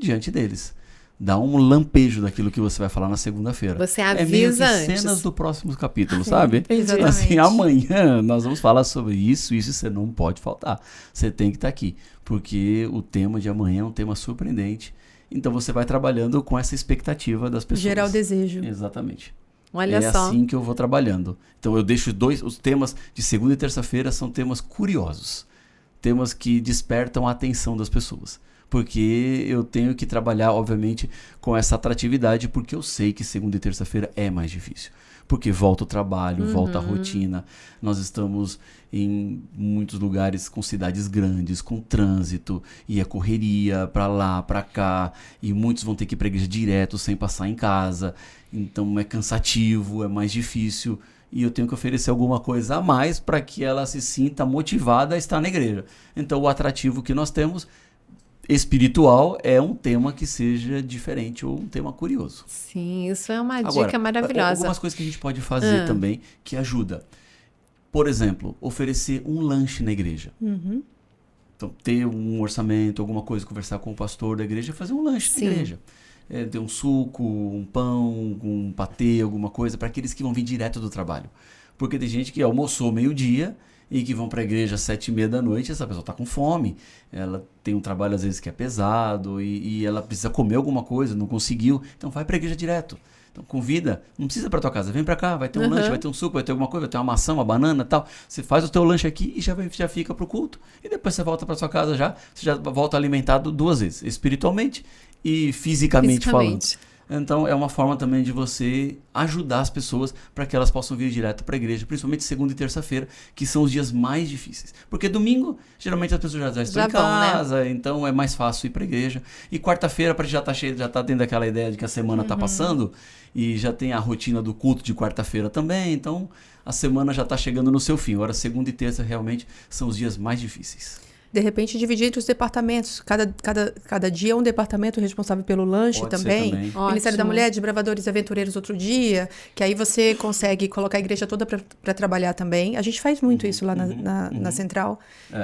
diante deles. Dá um lampejo daquilo que você vai falar na segunda-feira. Você avisa meio que antes. cenas do próximo capítulo, sabe? Exatamente. Assim, amanhã nós vamos falar sobre isso você não pode faltar. Você tem que estar aqui, porque o tema de amanhã é um tema surpreendente. Então você vai trabalhando com essa expectativa das pessoas. Gerar o desejo. Exatamente. Olha só. Assim que eu vou trabalhando. Então eu deixo os temas de segunda e terça-feira são temas curiosos. Temas que despertam a atenção das pessoas. Porque eu tenho que trabalhar, obviamente, com essa atratividade, porque eu sei que segunda e terça-feira é mais difícil. Porque volta o trabalho, volta a rotina. Nós estamos em muitos lugares com cidades grandes, com trânsito, e é correria para lá, para cá, e muitos vão ter que ir para a igreja direto, sem passar em casa. Então é cansativo, é mais difícil. E eu tenho que oferecer alguma coisa a mais para que ela se sinta motivada a estar na igreja. Então o atrativo que nós temos espiritual é um tema que seja diferente ou um tema curioso. Sim, isso é uma Agora, dica maravilhosa. Algumas coisas que a gente pode fazer também que ajuda. Por exemplo, oferecer um lanche na igreja. Então, ter um orçamento, alguma coisa, conversar com o pastor da igreja, fazer um lanche na igreja. Ter um suco, um pão, um patê, alguma coisa, para aqueles que vão vir direto do trabalho. Porque tem gente que almoçou meio-dia e que vão para a igreja às 7h30 da noite, essa pessoa está com fome, ela tem um trabalho às vezes que é pesado e ela precisa comer alguma coisa, não conseguiu, então vai para a igreja direto. Então convida, não precisa para tua casa, vem para cá, vai ter um lanche, vai ter um suco, vai ter alguma coisa, vai ter uma maçã, uma banana e tal. Você faz o teu lanche aqui e já fica pro culto. E depois você volta para sua casa você já volta alimentado 2 vezes, espiritualmente e fisicamente falando. Então, é uma forma também de você ajudar as pessoas para que elas possam vir direto para a igreja, principalmente segunda e terça-feira, que são os dias mais difíceis. Porque domingo, geralmente as pessoas já estão em casa, né? Então é mais fácil ir para a igreja. E quarta-feira, para já tá tendo aquela ideia de que a semana está passando e já tem a rotina do culto de quarta-feira também. Então, a semana já está chegando no seu fim. Agora, segunda e terça realmente são os dias mais difíceis. De repente, dividir entre os departamentos. Cada dia um departamento responsável pelo lanche também. Ministério da Mulher, Desbravadores e Aventureiros outro dia. Que aí você consegue colocar a igreja toda para trabalhar também. A gente faz muito isso lá na central.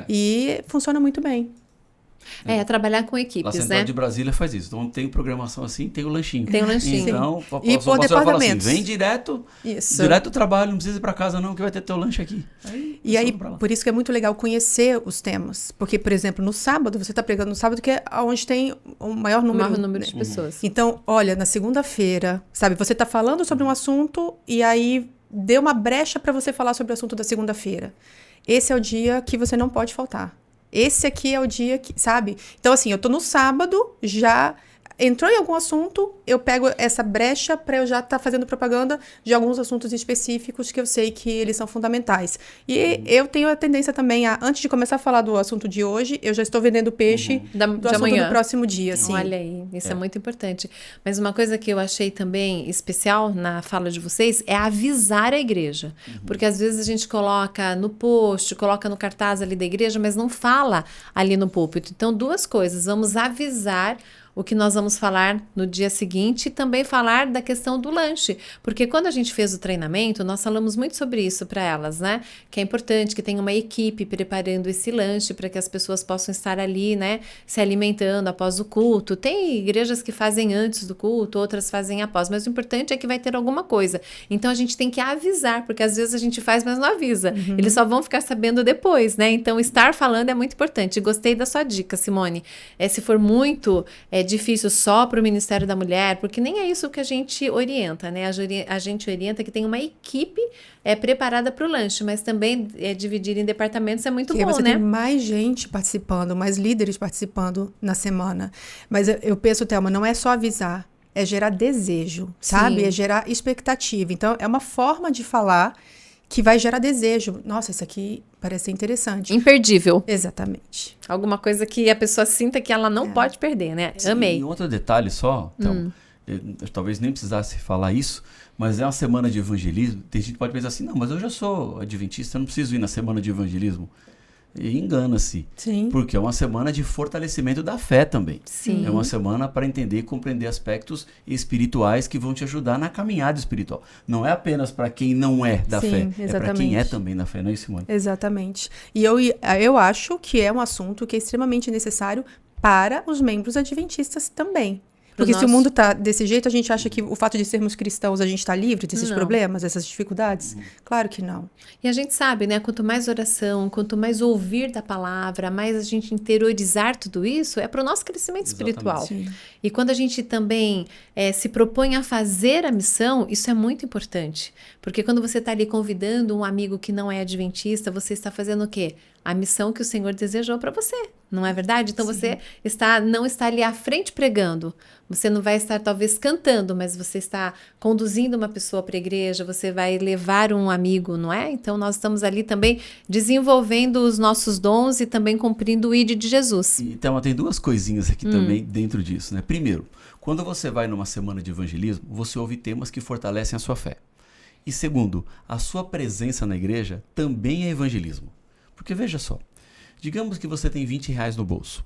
E funciona muito bem. Trabalhar com Lá equipes, Central né? de Brasília faz isso. Então tem programação assim, tem o lanchinho. Tem o lanchinho. Então, E a por pastora fala assim, departamentos. vem direto do trabalho, não precisa ir para casa não, que vai ter teu lanche aqui. E aí, por isso que é muito legal conhecer os temas. Porque, por exemplo, no sábado, você está pregando no sábado, que é onde tem o maior número De pessoas. Então, olha, na segunda-feira, sabe, você está falando sobre um assunto e aí deu uma brecha para você falar sobre o assunto da segunda-feira. Esse é o dia que você não pode faltar. Esse aqui é o dia que, sabe? Então, assim, eu tô no sábado, já entrou em algum assunto, eu pego essa brecha para eu já estar fazendo propaganda de alguns assuntos específicos que eu sei que eles são fundamentais. E eu tenho a tendência também a, antes de começar a falar do assunto de hoje, eu já estou vendendo peixe do de assunto amanhã. do próximo dia, assim. Olha aí, isso é muito importante. Mas uma coisa que eu achei também especial na fala de vocês é avisar a igreja. Porque às vezes a gente coloca no post, coloca no cartaz ali da igreja, mas não fala ali no púlpito. Então, duas coisas. Vamos avisar o que nós vamos falar no dia seguinte e também falar da questão do lanche. Porque quando a gente fez o treinamento, nós falamos muito sobre isso para elas, né? Que é importante que tenha uma equipe preparando esse lanche para que as pessoas possam estar ali, né? Se alimentando após o culto. Tem igrejas que fazem antes do culto, outras fazem após. Mas o importante é que vai ter alguma coisa. Então a gente tem que avisar, porque às vezes a gente faz, mas não avisa. Eles só vão ficar sabendo depois, né? Então estar falando é muito importante. Gostei da sua dica, Simone. Se for muito difícil só para o Ministério da Mulher, porque nem é isso que a gente orienta, né? A gente orienta que tem uma equipe preparada para o lanche, mas também dividir em departamentos é muito bom, você né? tem mais gente participando, mais líderes participando na semana. Mas eu penso, Thelma, não é só avisar, é gerar desejo, sabe? Sim. É gerar expectativa. Então, é uma forma de falar que vai gerar desejo. Nossa, isso aqui parece interessante. Imperdível. Exatamente. Alguma coisa que a pessoa sinta que ela não pode perder, né? Sim, Amei. E outro detalhe só, então, talvez nem precisasse falar isso, mas é uma semana de evangelismo. Tem gente que pode pensar assim, não, mas eu já sou adventista, eu não preciso ir na semana de evangelismo. E engana-se. Sim. Porque é uma semana de fortalecimento da fé também. Sim. É uma semana para entender e compreender aspectos espirituais que vão te ajudar na caminhada espiritual. Não é apenas para quem não é da Sim, fé, é para quem exatamente. é também da fé, não é isso, Simone? Exatamente. E eu acho que é um assunto que é extremamente necessário para os membros adventistas também. Porque se o mundo está desse jeito, a gente acha que o fato de sermos cristãos, a gente está livre desses problemas, dessas dificuldades? Claro que não. E a gente sabe, né? Quanto mais oração, quanto mais ouvir da palavra, mais a gente interiorizar tudo isso, é para o nosso crescimento espiritual. Sim. E quando a gente também se propõe a fazer a missão, isso é muito importante. Porque quando você está ali convidando um amigo que não é adventista, você está fazendo o quê? A missão que o Senhor desejou para você, não é verdade? Então você não está ali à frente pregando, você não vai estar talvez cantando, mas você está conduzindo uma pessoa para a igreja, você vai levar um amigo, não é? Então nós estamos ali também desenvolvendo os nossos dons e também cumprindo o ID de Jesus. Então tem duas coisinhas aqui também dentro disso, né? Primeiro, quando você vai numa semana de evangelismo, você ouve temas que fortalecem a sua fé. E segundo, a sua presença na igreja também é evangelismo. Porque veja só, digamos que você tem R$20 no bolso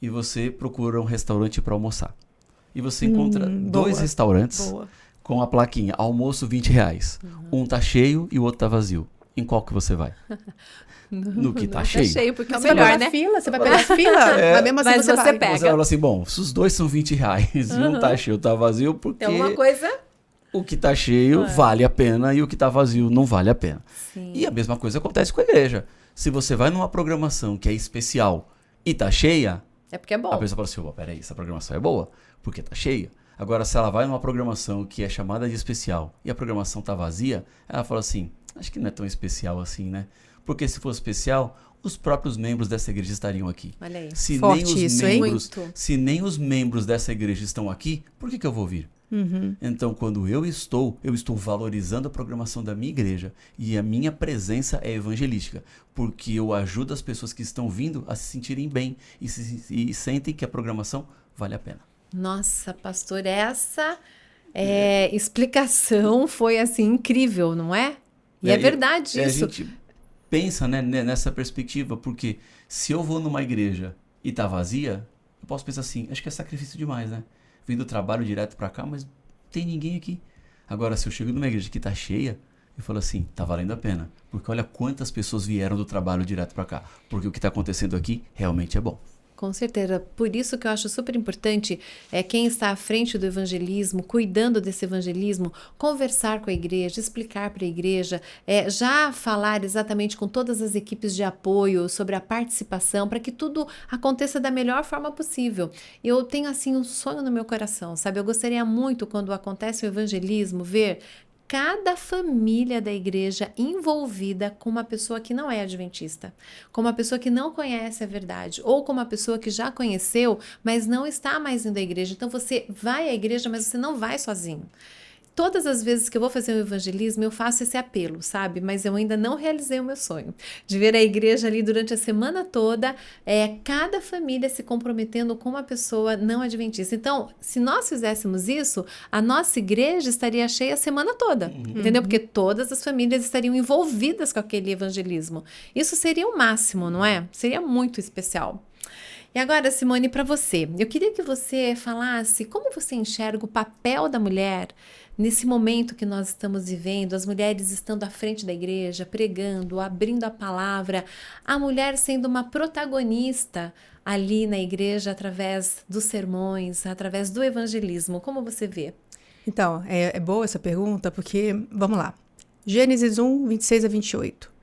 e você procura um restaurante para almoçar. E você encontra dois restaurantes com a plaquinha, almoço R$20. Um tá cheio e o outro tá vazio. Em qual que você vai? No que tá cheio. Tá cheio, porque é o Você vai melhor, pegar né? fila, você vai pegar fila, mas mesmo assim Mas você você vai. pega. Você fala assim, bom, se os dois são R$20 e um tá cheio, tá vazio, porque É uma coisa... o que tá cheio vale a pena e o que tá vazio não vale a pena. Sim. E a mesma coisa acontece com a igreja. Se você vai numa programação que é especial e tá cheia, É porque é bom. a pessoa fala assim, peraí, essa programação é boa, porque tá cheia. Agora, se ela vai numa programação que é chamada de especial e a programação tá vazia, ela fala assim, acho que não é tão especial assim, né? Porque se fosse especial, os próprios membros dessa igreja estariam aqui. Olha aí. Se Forte nem os isso, hein? membros, Muito. se nem os membros dessa igreja estão aqui, por que eu vou vir? Então, quando eu estou valorizando a programação da minha igreja e a minha presença é evangelística, porque eu ajudo as pessoas que estão vindo a se sentirem bem e sentem que a programação vale a pena. Nossa, pastor, essa explicação foi assim incrível, não é? E é verdade isso. A gente pensa, né, nessa perspectiva, porque se eu vou numa igreja e tá vazia, eu posso pensar assim, acho que é sacrifício demais, né? Vim do trabalho direto para cá, mas não tem ninguém aqui. Agora, se eu chego numa igreja que tá cheia, eu falo assim, tá valendo a pena. Porque olha quantas pessoas vieram do trabalho direto para cá. Porque o que tá acontecendo aqui realmente é bom. Com certeza. Por isso que eu acho super importante quem está à frente do evangelismo, cuidando desse evangelismo, conversar com a igreja, explicar para a igreja, já falar exatamente com todas as equipes de apoio sobre a participação, para que tudo aconteça da melhor forma possível. Eu tenho assim um sonho no meu coração, sabe? Eu gostaria muito, quando acontece o evangelismo, ver cada família da igreja envolvida com uma pessoa que não é adventista, com uma pessoa que não conhece a verdade, ou com uma pessoa que já conheceu, mas não está mais indo à igreja. Então você vai à igreja, mas você não vai sozinho. Todas as vezes que eu vou fazer um evangelismo, eu faço esse apelo, sabe? Mas eu ainda não realizei o meu sonho de ver a igreja ali durante a semana toda, cada família se comprometendo com uma pessoa não adventista. Então, se nós fizéssemos isso, a nossa igreja estaria cheia a semana toda, entendeu? Porque todas as famílias estariam envolvidas com aquele evangelismo. Isso seria o máximo, não é? Seria muito especial. E agora, Simone, para você, eu queria que você falasse como você enxerga o papel da mulher nesse momento que nós estamos vivendo, as mulheres estando à frente da igreja, pregando, abrindo a palavra, a mulher sendo uma protagonista ali na igreja através dos sermões, através do evangelismo. Como você vê? Então, é boa essa pergunta, porque, vamos lá, Gênesis 1, 26 a 28.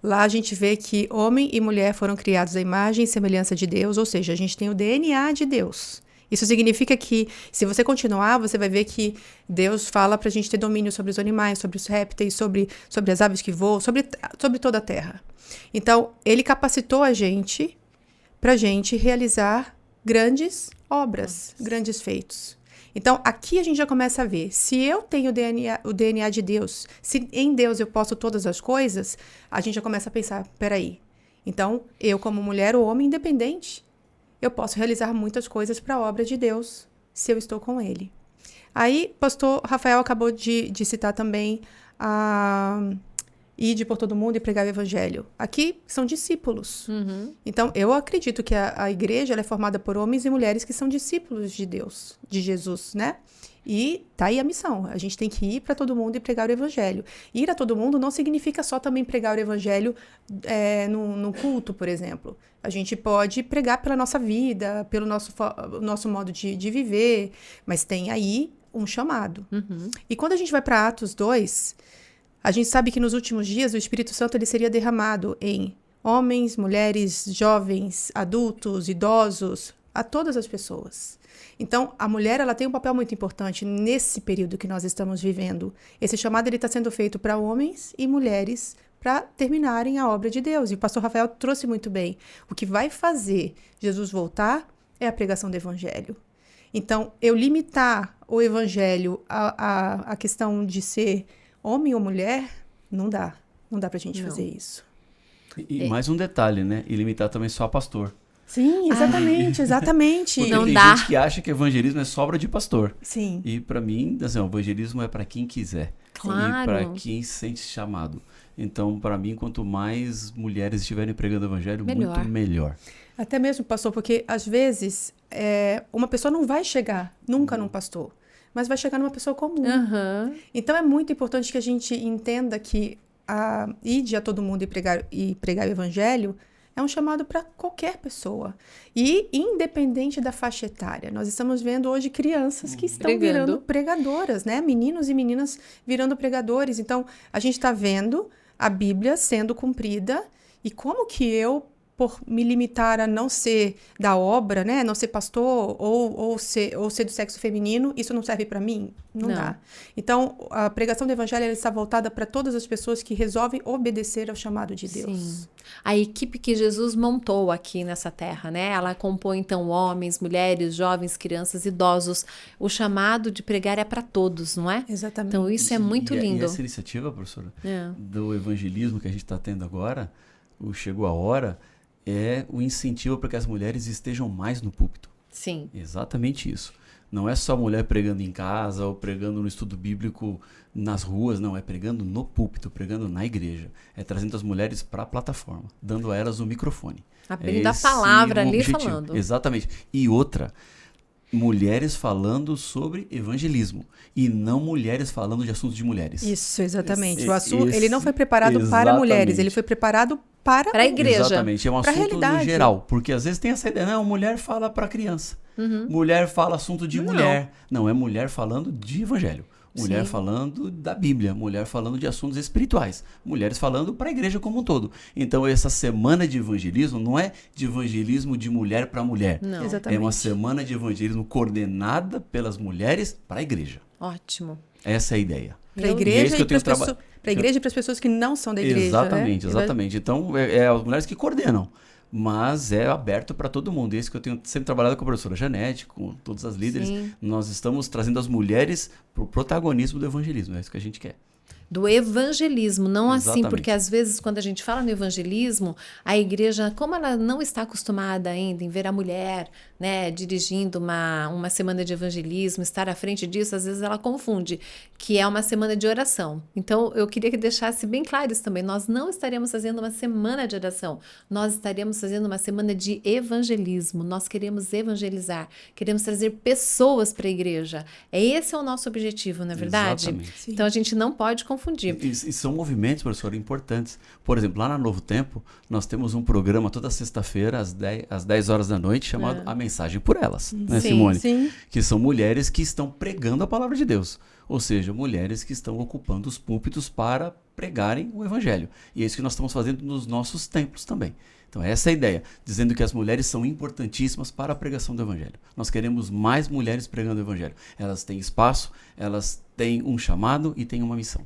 Lá a gente vê que homem e mulher foram criados à imagem e semelhança de Deus, ou seja, a gente tem o DNA de Deus. Isso significa que, se você continuar, você vai ver que Deus fala para a gente ter domínio sobre os animais, sobre os répteis, sobre as aves que voam, sobre toda a terra. Então, ele capacitou a gente para a gente realizar grandes obras, grandes feitos. Então, aqui a gente já começa a ver, se eu tenho o DNA de Deus, se em Deus eu posso todas as coisas, a gente já começa a pensar, peraí, então, eu como mulher ou homem independente, eu posso realizar muitas coisas para a obra de Deus, se eu estou com Ele. Aí, pastor Rafael acabou de citar também a ide por todo mundo e pregar o evangelho. Aqui são discípulos. Então, eu acredito que a igreja ela é formada por homens e mulheres que são discípulos de Deus, de Jesus, né? E tá aí a missão. A gente tem que ir para todo mundo e pregar o evangelho. Ir a todo mundo não significa só também pregar o evangelho no culto, por exemplo. A gente pode pregar pela nossa vida, pelo nosso modo de viver, mas tem aí um chamado. E quando a gente vai para Atos 2, a gente sabe que nos últimos dias o Espírito Santo ele seria derramado em homens, mulheres, jovens, adultos, idosos, a todas as pessoas. Então, a mulher ela tem um papel muito importante nesse período que nós estamos vivendo. Esse chamado está sendo feito para homens e mulheres para terminarem a obra de Deus. E o pastor Rafael trouxe muito bem. O que vai fazer Jesus voltar é a pregação do evangelho. Então, eu limitar o evangelho à questão de ser homem ou mulher, não dá. Não dá pra gente fazer isso. E mais um detalhe, né? E limitar também só a pastor. Sim, exatamente. Porque não tem dá. gente que acha que evangelismo é sobra de pastor. Sim. E para mim, assim, o evangelismo é para quem quiser. Claro. E para quem se sente chamado. Então, para mim, quanto mais mulheres estiverem pregando o evangelho, muito melhor. Até mesmo, pastor, porque às vezes uma pessoa não vai chegar nunca num pastor, mas vai chegar numa pessoa comum. Então, é muito importante que a gente entenda que ide a todo mundo e pregar o evangelho é um chamado para qualquer pessoa. E independente da faixa etária. Nós estamos vendo hoje crianças que estão virando pregadoras, né? Meninos e meninas virando pregadores. Então, a gente está vendo a Bíblia sendo cumprida. E como que eu, por me limitar a não ser da obra, né? Não ser pastor ou ser do sexo feminino, isso não serve para mim? Não dá. Então, a pregação do evangelho ela está voltada para todas as pessoas que resolvem obedecer ao chamado de Deus. Sim. A equipe que Jesus montou aqui nessa terra, né? Ela compõe, então, homens, mulheres, jovens, crianças, idosos. O chamado de pregar é para todos, não é? Exatamente. Então, isso é muito lindo. E essa iniciativa, professora, do evangelismo que a gente está tendo agora, o Chegou a Hora, é o incentivo para que as mulheres estejam mais no púlpito. Sim. Exatamente isso. Não é só mulher pregando em casa ou pregando no estudo bíblico nas ruas, não. É pregando no púlpito, pregando na igreja. É trazendo as mulheres para a plataforma, dando a elas o microfone. Abrindo a palavra ali falando. Exatamente. E outra, mulheres falando sobre evangelismo e não mulheres falando de assuntos de mulheres. Isso, exatamente. O assunto, ele não foi preparado para mulheres, ele foi preparado para a igreja. Exatamente, é um pra assunto realidade. no geral, porque às vezes tem essa ideia, não, mulher fala para criança, mulher fala assunto de mulher. Não, é mulher falando de evangelho. Mulher Sim. falando da Bíblia, mulher falando de assuntos espirituais, mulheres falando para a igreja como um todo. Então, essa semana de evangelismo não é de evangelismo de mulher para mulher. Não. Exatamente. É uma semana de evangelismo coordenada pelas mulheres para a igreja. Ótimo. Essa é a ideia. Para a E é igreja isso que eu e para tenho as pessoas, pra igreja e para as pessoas que não são da igreja. Exatamente, né? exatamente. Então, é as mulheres que coordenam. Mas é aberto para todo mundo. Isso que eu tenho sempre trabalhado com a professora Janete, com todas as líderes. Sim. Nós estamos trazendo as mulheres para o protagonismo do evangelismo. É isso que a gente quer. Do evangelismo, não assim, Exatamente. porque às vezes quando a gente fala no evangelismo, a igreja, como ela não está acostumada ainda em ver a mulher, né, dirigindo uma semana de evangelismo, estar à frente disso, às vezes ela confunde que é uma semana de oração. Então, eu queria que deixasse bem claro isso também. Nós não estaremos fazendo uma semana de oração, nós estaremos fazendo uma semana de evangelismo. Nós queremos evangelizar, queremos trazer pessoas para a igreja. Esse é o nosso objetivo, não é verdade? Exatamente. Sim. Então, a gente não pode confundir. E são movimentos, professor, importantes. Por exemplo, lá na Novo Tempo, nós temos um programa toda sexta-feira, às 10 horas da noite, chamado A Mensagem por Elas, né, Sim, Simone? sim. Que são mulheres que estão pregando a palavra de Deus. Ou seja, mulheres que estão ocupando os púlpitos para pregarem o evangelho. E é isso que nós estamos fazendo nos nossos templos também. Então, essa é a ideia, dizendo que as mulheres são importantíssimas para a pregação do evangelho. Nós queremos mais mulheres pregando o evangelho. Elas têm espaço, elas têm um chamado e têm uma missão.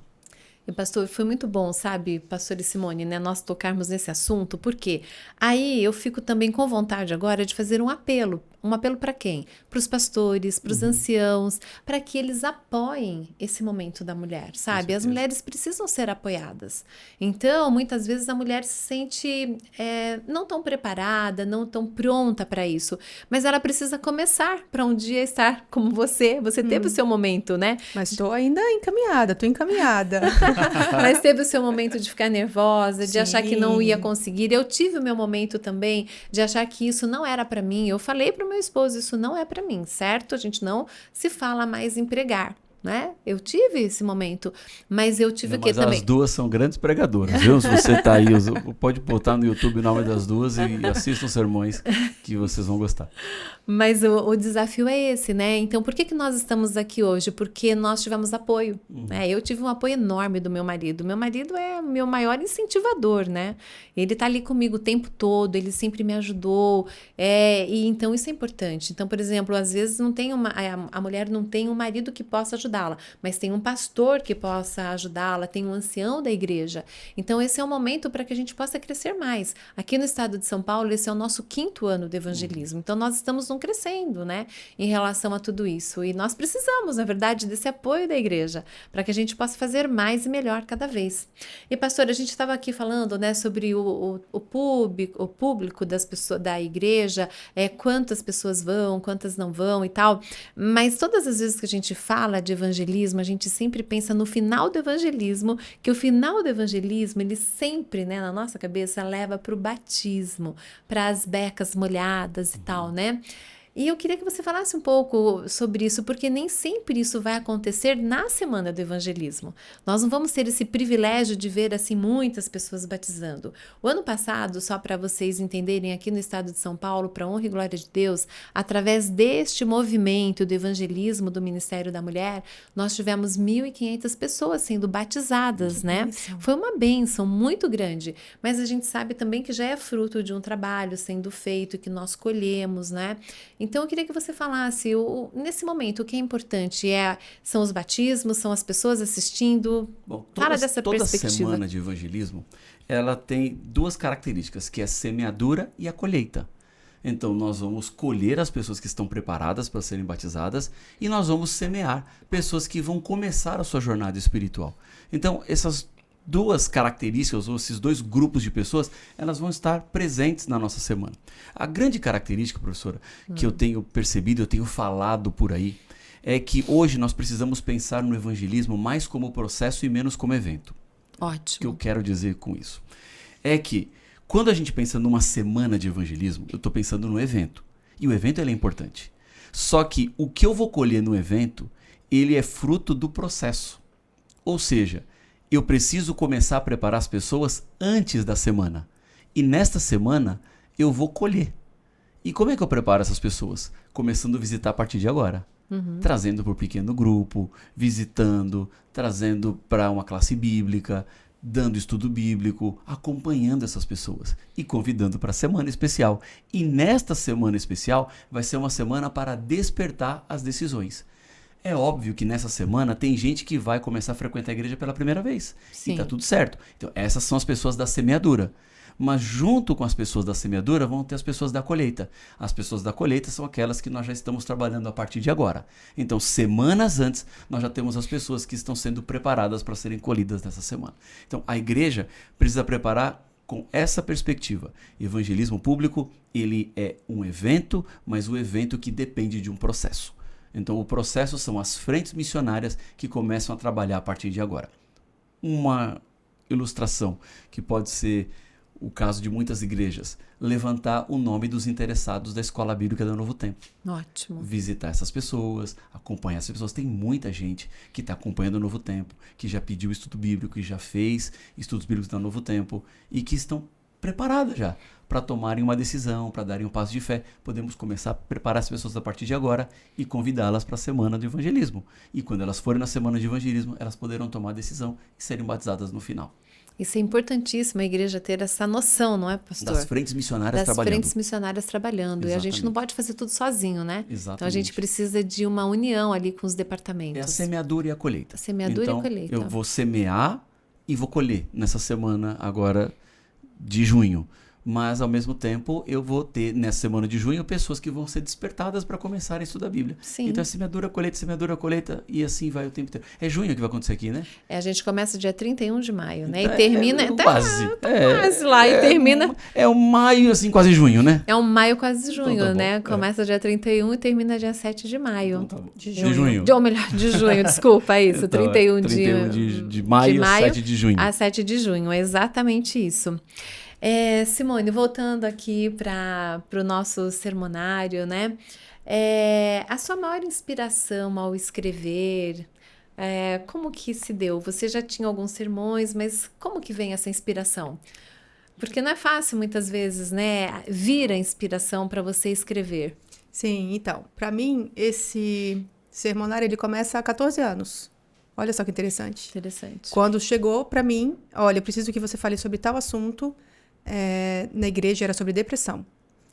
E, pastor, foi muito bom, sabe, pastor e Simone, né, nós tocarmos nesse assunto, porque aí eu fico também com vontade agora de fazer um apelo. Um apelo para quem? Para os pastores, para os anciãos, para que eles apoiem esse momento da mulher, sabe? As certeza. mulheres precisam ser apoiadas. Então, muitas vezes a mulher se sente não tão preparada, não tão pronta para isso, mas ela precisa começar para um dia estar como você. Você teve o seu momento, né? Mas estou ainda encaminhada, estou encaminhada. Mas teve o seu momento de ficar nervosa, de achar que não Sim. ia conseguir. Eu tive o meu momento também de achar que isso não era para mim. Eu falei para o meu esposo, isso não é para mim, certo? A gente não se fala mais em pregar, né? Eu tive esse momento, mas eu tive o que Mas também. as duas são grandes pregadoras, viu? Se você está aí, pode botar no YouTube o nome das duas e assista os sermões que vocês vão gostar. Mas o desafio é esse, né? Então, por que nós estamos aqui hoje? Porque nós tivemos apoio, né? Eu tive um apoio enorme do meu marido. Meu marido é o meu maior incentivador, né? Ele tá ali comigo o tempo todo, ele sempre me ajudou. E então isso é importante. Então, por exemplo, às vezes não tem a mulher não tem um marido que possa ajudá-la, mas tem um pastor que possa ajudá-la, tem um ancião da igreja. Então, esse é o momento para que a gente possa crescer mais. Aqui no estado de São Paulo, esse é o nosso 5º ano de evangelismo. Então, nós estamos crescendo, né, em relação a tudo isso. E nós precisamos, na verdade, desse apoio da igreja, para que a gente possa fazer mais e melhor cada vez. E, pastor, a gente estava aqui falando, né, sobre o público das pessoas, da igreja, quantas pessoas vão, quantas não vão e tal, mas todas as vezes que a gente fala de evangelismo, a gente sempre pensa no final do evangelismo, que o final do evangelismo, ele sempre, né, na nossa cabeça, leva para o batismo, para as becas molhadas e tal, né? E eu queria que você falasse um pouco sobre isso, porque nem sempre isso vai acontecer na semana do evangelismo. Nós não vamos ter esse privilégio de ver assim muitas pessoas batizando. O ano passado, só para vocês entenderem, aqui no estado de São Paulo, para honra e glória de Deus, através deste movimento do evangelismo do Ministério da Mulher, nós tivemos 1.500 pessoas sendo batizadas, né? bênção. Foi uma bênção muito grande, mas a gente sabe também que já é fruto de um trabalho sendo feito, que nós colhemos, né? Então, eu queria que você falasse, nesse momento, o que é importante são os batismos, são as pessoas assistindo? Bom, Fala dessa toda perspectiva. semana de evangelismo, ela tem duas características, que é a semeadura e a colheita. Então, nós vamos colher as pessoas que estão preparadas para serem batizadas e nós vamos semear pessoas que vão começar a sua jornada espiritual. Então, essas duas características, ou esses dois grupos de pessoas, elas vão estar presentes na nossa semana. A grande característica, professora, que eu tenho percebido, eu tenho falado por aí, é que hoje nós precisamos pensar no evangelismo mais como processo e menos como evento. O que eu Ótimo. quero dizer com isso? É que quando a gente pensa numa semana de evangelismo, eu estou pensando no evento. E o evento ele é importante. Só que o que eu vou colher no evento, ele é fruto do processo. Ou seja, eu preciso começar a preparar as pessoas antes da semana. E nesta semana eu vou colher. E como é que eu preparo essas pessoas? Começando a visitar a partir de agora. Trazendo para o pequeno grupo, visitando, trazendo para uma classe bíblica, dando estudo bíblico, acompanhando essas pessoas e convidando para a semana especial. E nesta semana especial vai ser uma semana para despertar as decisões. É óbvio que nessa semana tem gente que vai começar a frequentar a igreja pela primeira vez. Sim. E tá tudo certo. Então essas são as pessoas da semeadura. Mas junto com as pessoas da semeadura vão ter as pessoas da colheita. As pessoas da colheita são aquelas que nós já estamos trabalhando a partir de agora. Então, semanas antes, nós já temos as pessoas que estão sendo preparadas para serem colhidas nessa semana. Então, a igreja precisa preparar com essa perspectiva. Evangelismo público, ele é um evento, mas um evento que depende de um processo. Então, o processo são as frentes missionárias que começam a trabalhar a partir de agora. Uma ilustração que pode ser o caso de muitas igrejas, levantar o nome dos interessados da Escola Bíblica do Novo Tempo. Ótimo. Visitar essas pessoas, acompanhar essas pessoas. Tem muita gente que está acompanhando o Novo Tempo, que já pediu estudo bíblico, que já fez estudos bíblicos do Novo Tempo e que estão preparadas já para tomarem uma decisão, para darem um passo de fé. Podemos começar a preparar as pessoas a partir de agora e convidá-las para a semana do evangelismo. E quando elas forem na semana de evangelismo, elas poderão tomar a decisão e serem batizadas no final. Isso é importantíssimo, a igreja ter essa noção, não é, pastor? Das frentes missionárias trabalhando. Das frentes missionárias trabalhando. Exatamente. E a gente não pode fazer tudo sozinho, né? Exatamente. Então a gente precisa de uma união ali com os departamentos. É a semeadura e a colheita. A semeadura então, e a colheita. Eu vou semear e vou colher nessa semana agora de junho. Mas, ao mesmo tempo, eu vou ter, nessa semana de junho, pessoas que vão ser despertadas para começarem a estudar a Bíblia. Sim. Então, é semeadura, colheita, e assim vai o tempo inteiro. É junho que vai acontecer aqui, né? A gente começa dia 31 de maio, né? E Então, termina... quase. Quase lá, e termina... É um maio, assim, quase junho, né? É um maio, quase junho, Então tá bom, né? Começa dia 31 e termina dia 7 de maio. Então, tá bom. De junho. Ou melhor, de junho, desculpa, é isso. Então, 31 de maio, 7 de junho. A 7 de junho, é exatamente isso. Simone, voltando aqui para o nosso sermonário, né? A sua maior inspiração ao escrever, como que se deu? Você já tinha alguns sermões, mas como que vem essa inspiração? Porque não é fácil muitas vezes, né? Vir a inspiração para você escrever. Sim, então, para mim, esse sermonário, ele começa há 14 anos. Olha só que interessante. Interessante. Quando chegou para mim, olha, eu preciso que você fale sobre tal assunto, na igreja era sobre depressão,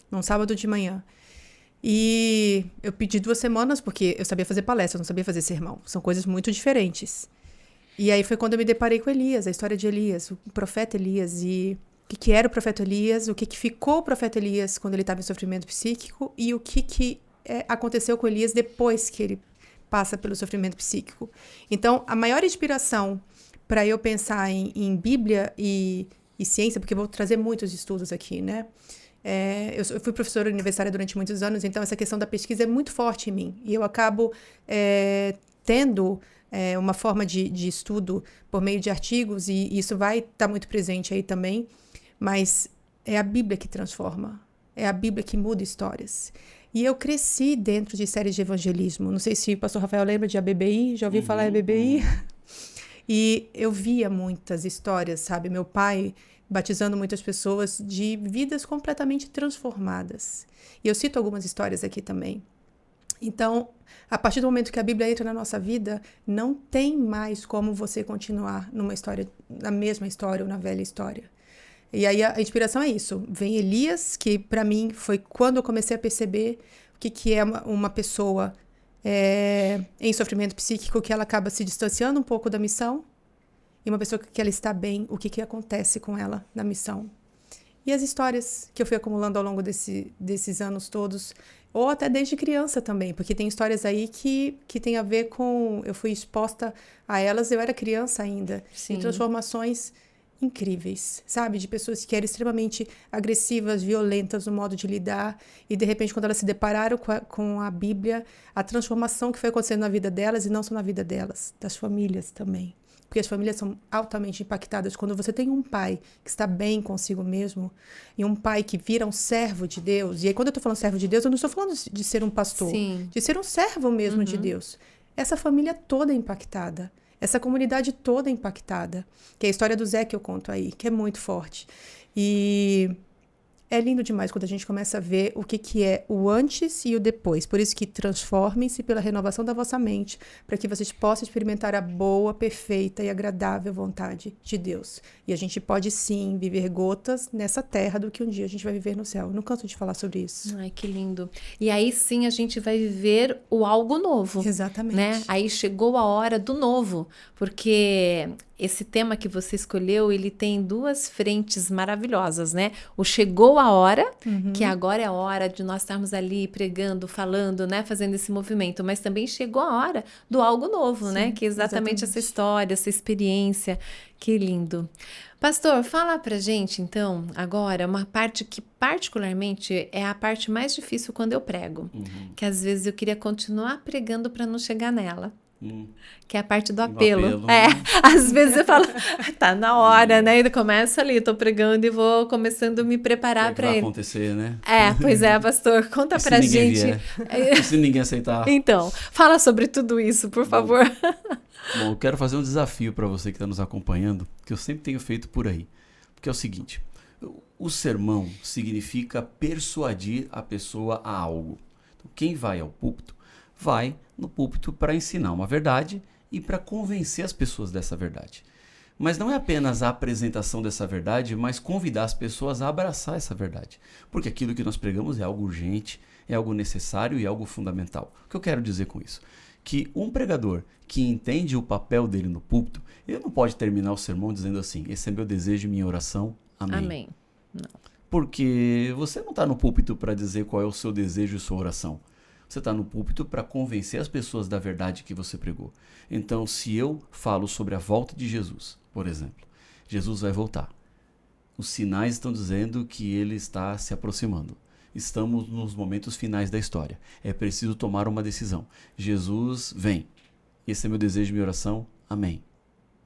num sábado de manhã. E eu pedi 2 semanas, porque eu sabia fazer palestra, eu não sabia fazer sermão. São coisas muito diferentes. E aí foi quando eu me deparei com Elias, a história de Elias, o profeta Elias, e o que era o profeta Elias, o que ficou o profeta Elias quando ele estava em sofrimento psíquico, e o que aconteceu com Elias depois que ele passa pelo sofrimento psíquico. Então, a maior inspiração para eu pensar em Bíblia e ciência, porque eu vou trazer muitos estudos aqui, né? Eu fui professora universitária durante muitos anos, então essa questão da pesquisa é muito forte em mim. E eu acabo tendo uma forma de estudo por meio de artigos, e isso vai estar muito presente aí também, mas é a Bíblia que transforma, é a Bíblia que muda histórias. E eu cresci dentro de séries de evangelismo. Não sei se o pastor Rafael lembra de ABBI, já ouviu falar em ABBI? E eu via muitas histórias, sabe? Meu pai batizando muitas pessoas de vidas completamente transformadas. E eu cito algumas histórias aqui também. Então, a partir do momento que a Bíblia entra na nossa vida, não tem mais como você continuar numa história, na mesma história ou na velha história. E aí a inspiração é isso. Vem Elias, que para mim foi quando eu comecei a perceber o que é uma pessoa em sofrimento psíquico, que ela acaba se distanciando um pouco da missão, e uma pessoa que ela está bem, o que acontece com ela na missão. E as histórias que eu fui acumulando ao longo desses anos todos, ou até desde criança também, porque tem histórias aí que tem a ver com... Eu fui exposta a elas, eu era criança ainda. Sim. E transformações incríveis, sabe? De pessoas que eram extremamente agressivas, violentas no modo de lidar, e de repente quando elas se depararam com a Bíblia, a transformação que foi acontecendo na vida delas, e não só na vida delas, das famílias também. Porque as famílias são altamente impactadas quando você tem um pai que está bem consigo mesmo, e um pai que vira um servo de Deus. E aí quando eu estou falando servo de Deus, eu não estou falando de ser um pastor, Sim. de ser um servo mesmo de Deus. Essa família toda é impactada. essa comunidade toda impactada, que é a história do Zé que eu conto aí, que é muito forte. E é lindo demais quando a gente começa a ver o que é o antes e o depois. Por isso que transformem-se pela renovação da vossa mente, para que vocês possam experimentar a boa, perfeita e agradável vontade de Deus. E a gente pode sim viver gotas nessa terra do que um dia a gente vai viver no céu. Eu não canso de falar sobre isso. Ai, que lindo. E aí sim a gente vai viver o algo novo. Exatamente. Né? Aí chegou a hora do novo, porque esse tema que você escolheu, ele tem duas frentes maravilhosas, né? O chegou a hora, que agora é a hora de nós estarmos ali pregando, falando, né? Fazendo esse movimento, mas também chegou a hora do algo novo, Sim, né? Que é exatamente essa exatamente. história, essa experiência. Que lindo. Pastor, fala pra gente, então, agora, uma parte que particularmente é a parte mais difícil quando eu prego. Que às vezes eu queria continuar pregando para não chegar nela. Que é a parte do apelo. Às vezes eu falo, tá na hora, né? E começa ali, tô pregando e vou começando a me preparar para ele. Vai acontecer, né? Pois é, pastor, conta pra gente. E se ninguém aceitar? Então, fala sobre tudo isso, por favor. Bom, eu quero fazer um desafio para você que está nos acompanhando, que eu sempre tenho feito por aí. Porque é o seguinte, o sermão significa persuadir a pessoa a algo. Então, quem vai ao púlpito, vai no púlpito para ensinar uma verdade e para convencer as pessoas dessa verdade. Mas não é apenas a apresentação dessa verdade, mas convidar as pessoas a abraçar essa verdade. Porque aquilo que nós pregamos é algo urgente, é algo necessário e é algo fundamental. O que eu quero dizer com isso? Que um pregador que entende o papel dele no púlpito, ele não pode terminar o sermão dizendo assim, esse é meu desejo e minha oração, amém. Amém. Não. Porque você não está no púlpito para dizer qual é o seu desejo e sua oração. Você está no púlpito para convencer as pessoas da verdade que você pregou. Então, se eu falo sobre a volta de Jesus, por exemplo, Jesus vai voltar. Os sinais estão dizendo que ele está se aproximando. Estamos nos momentos finais da história. É preciso tomar uma decisão. Jesus vem. Esse é meu desejo e minha oração. Amém.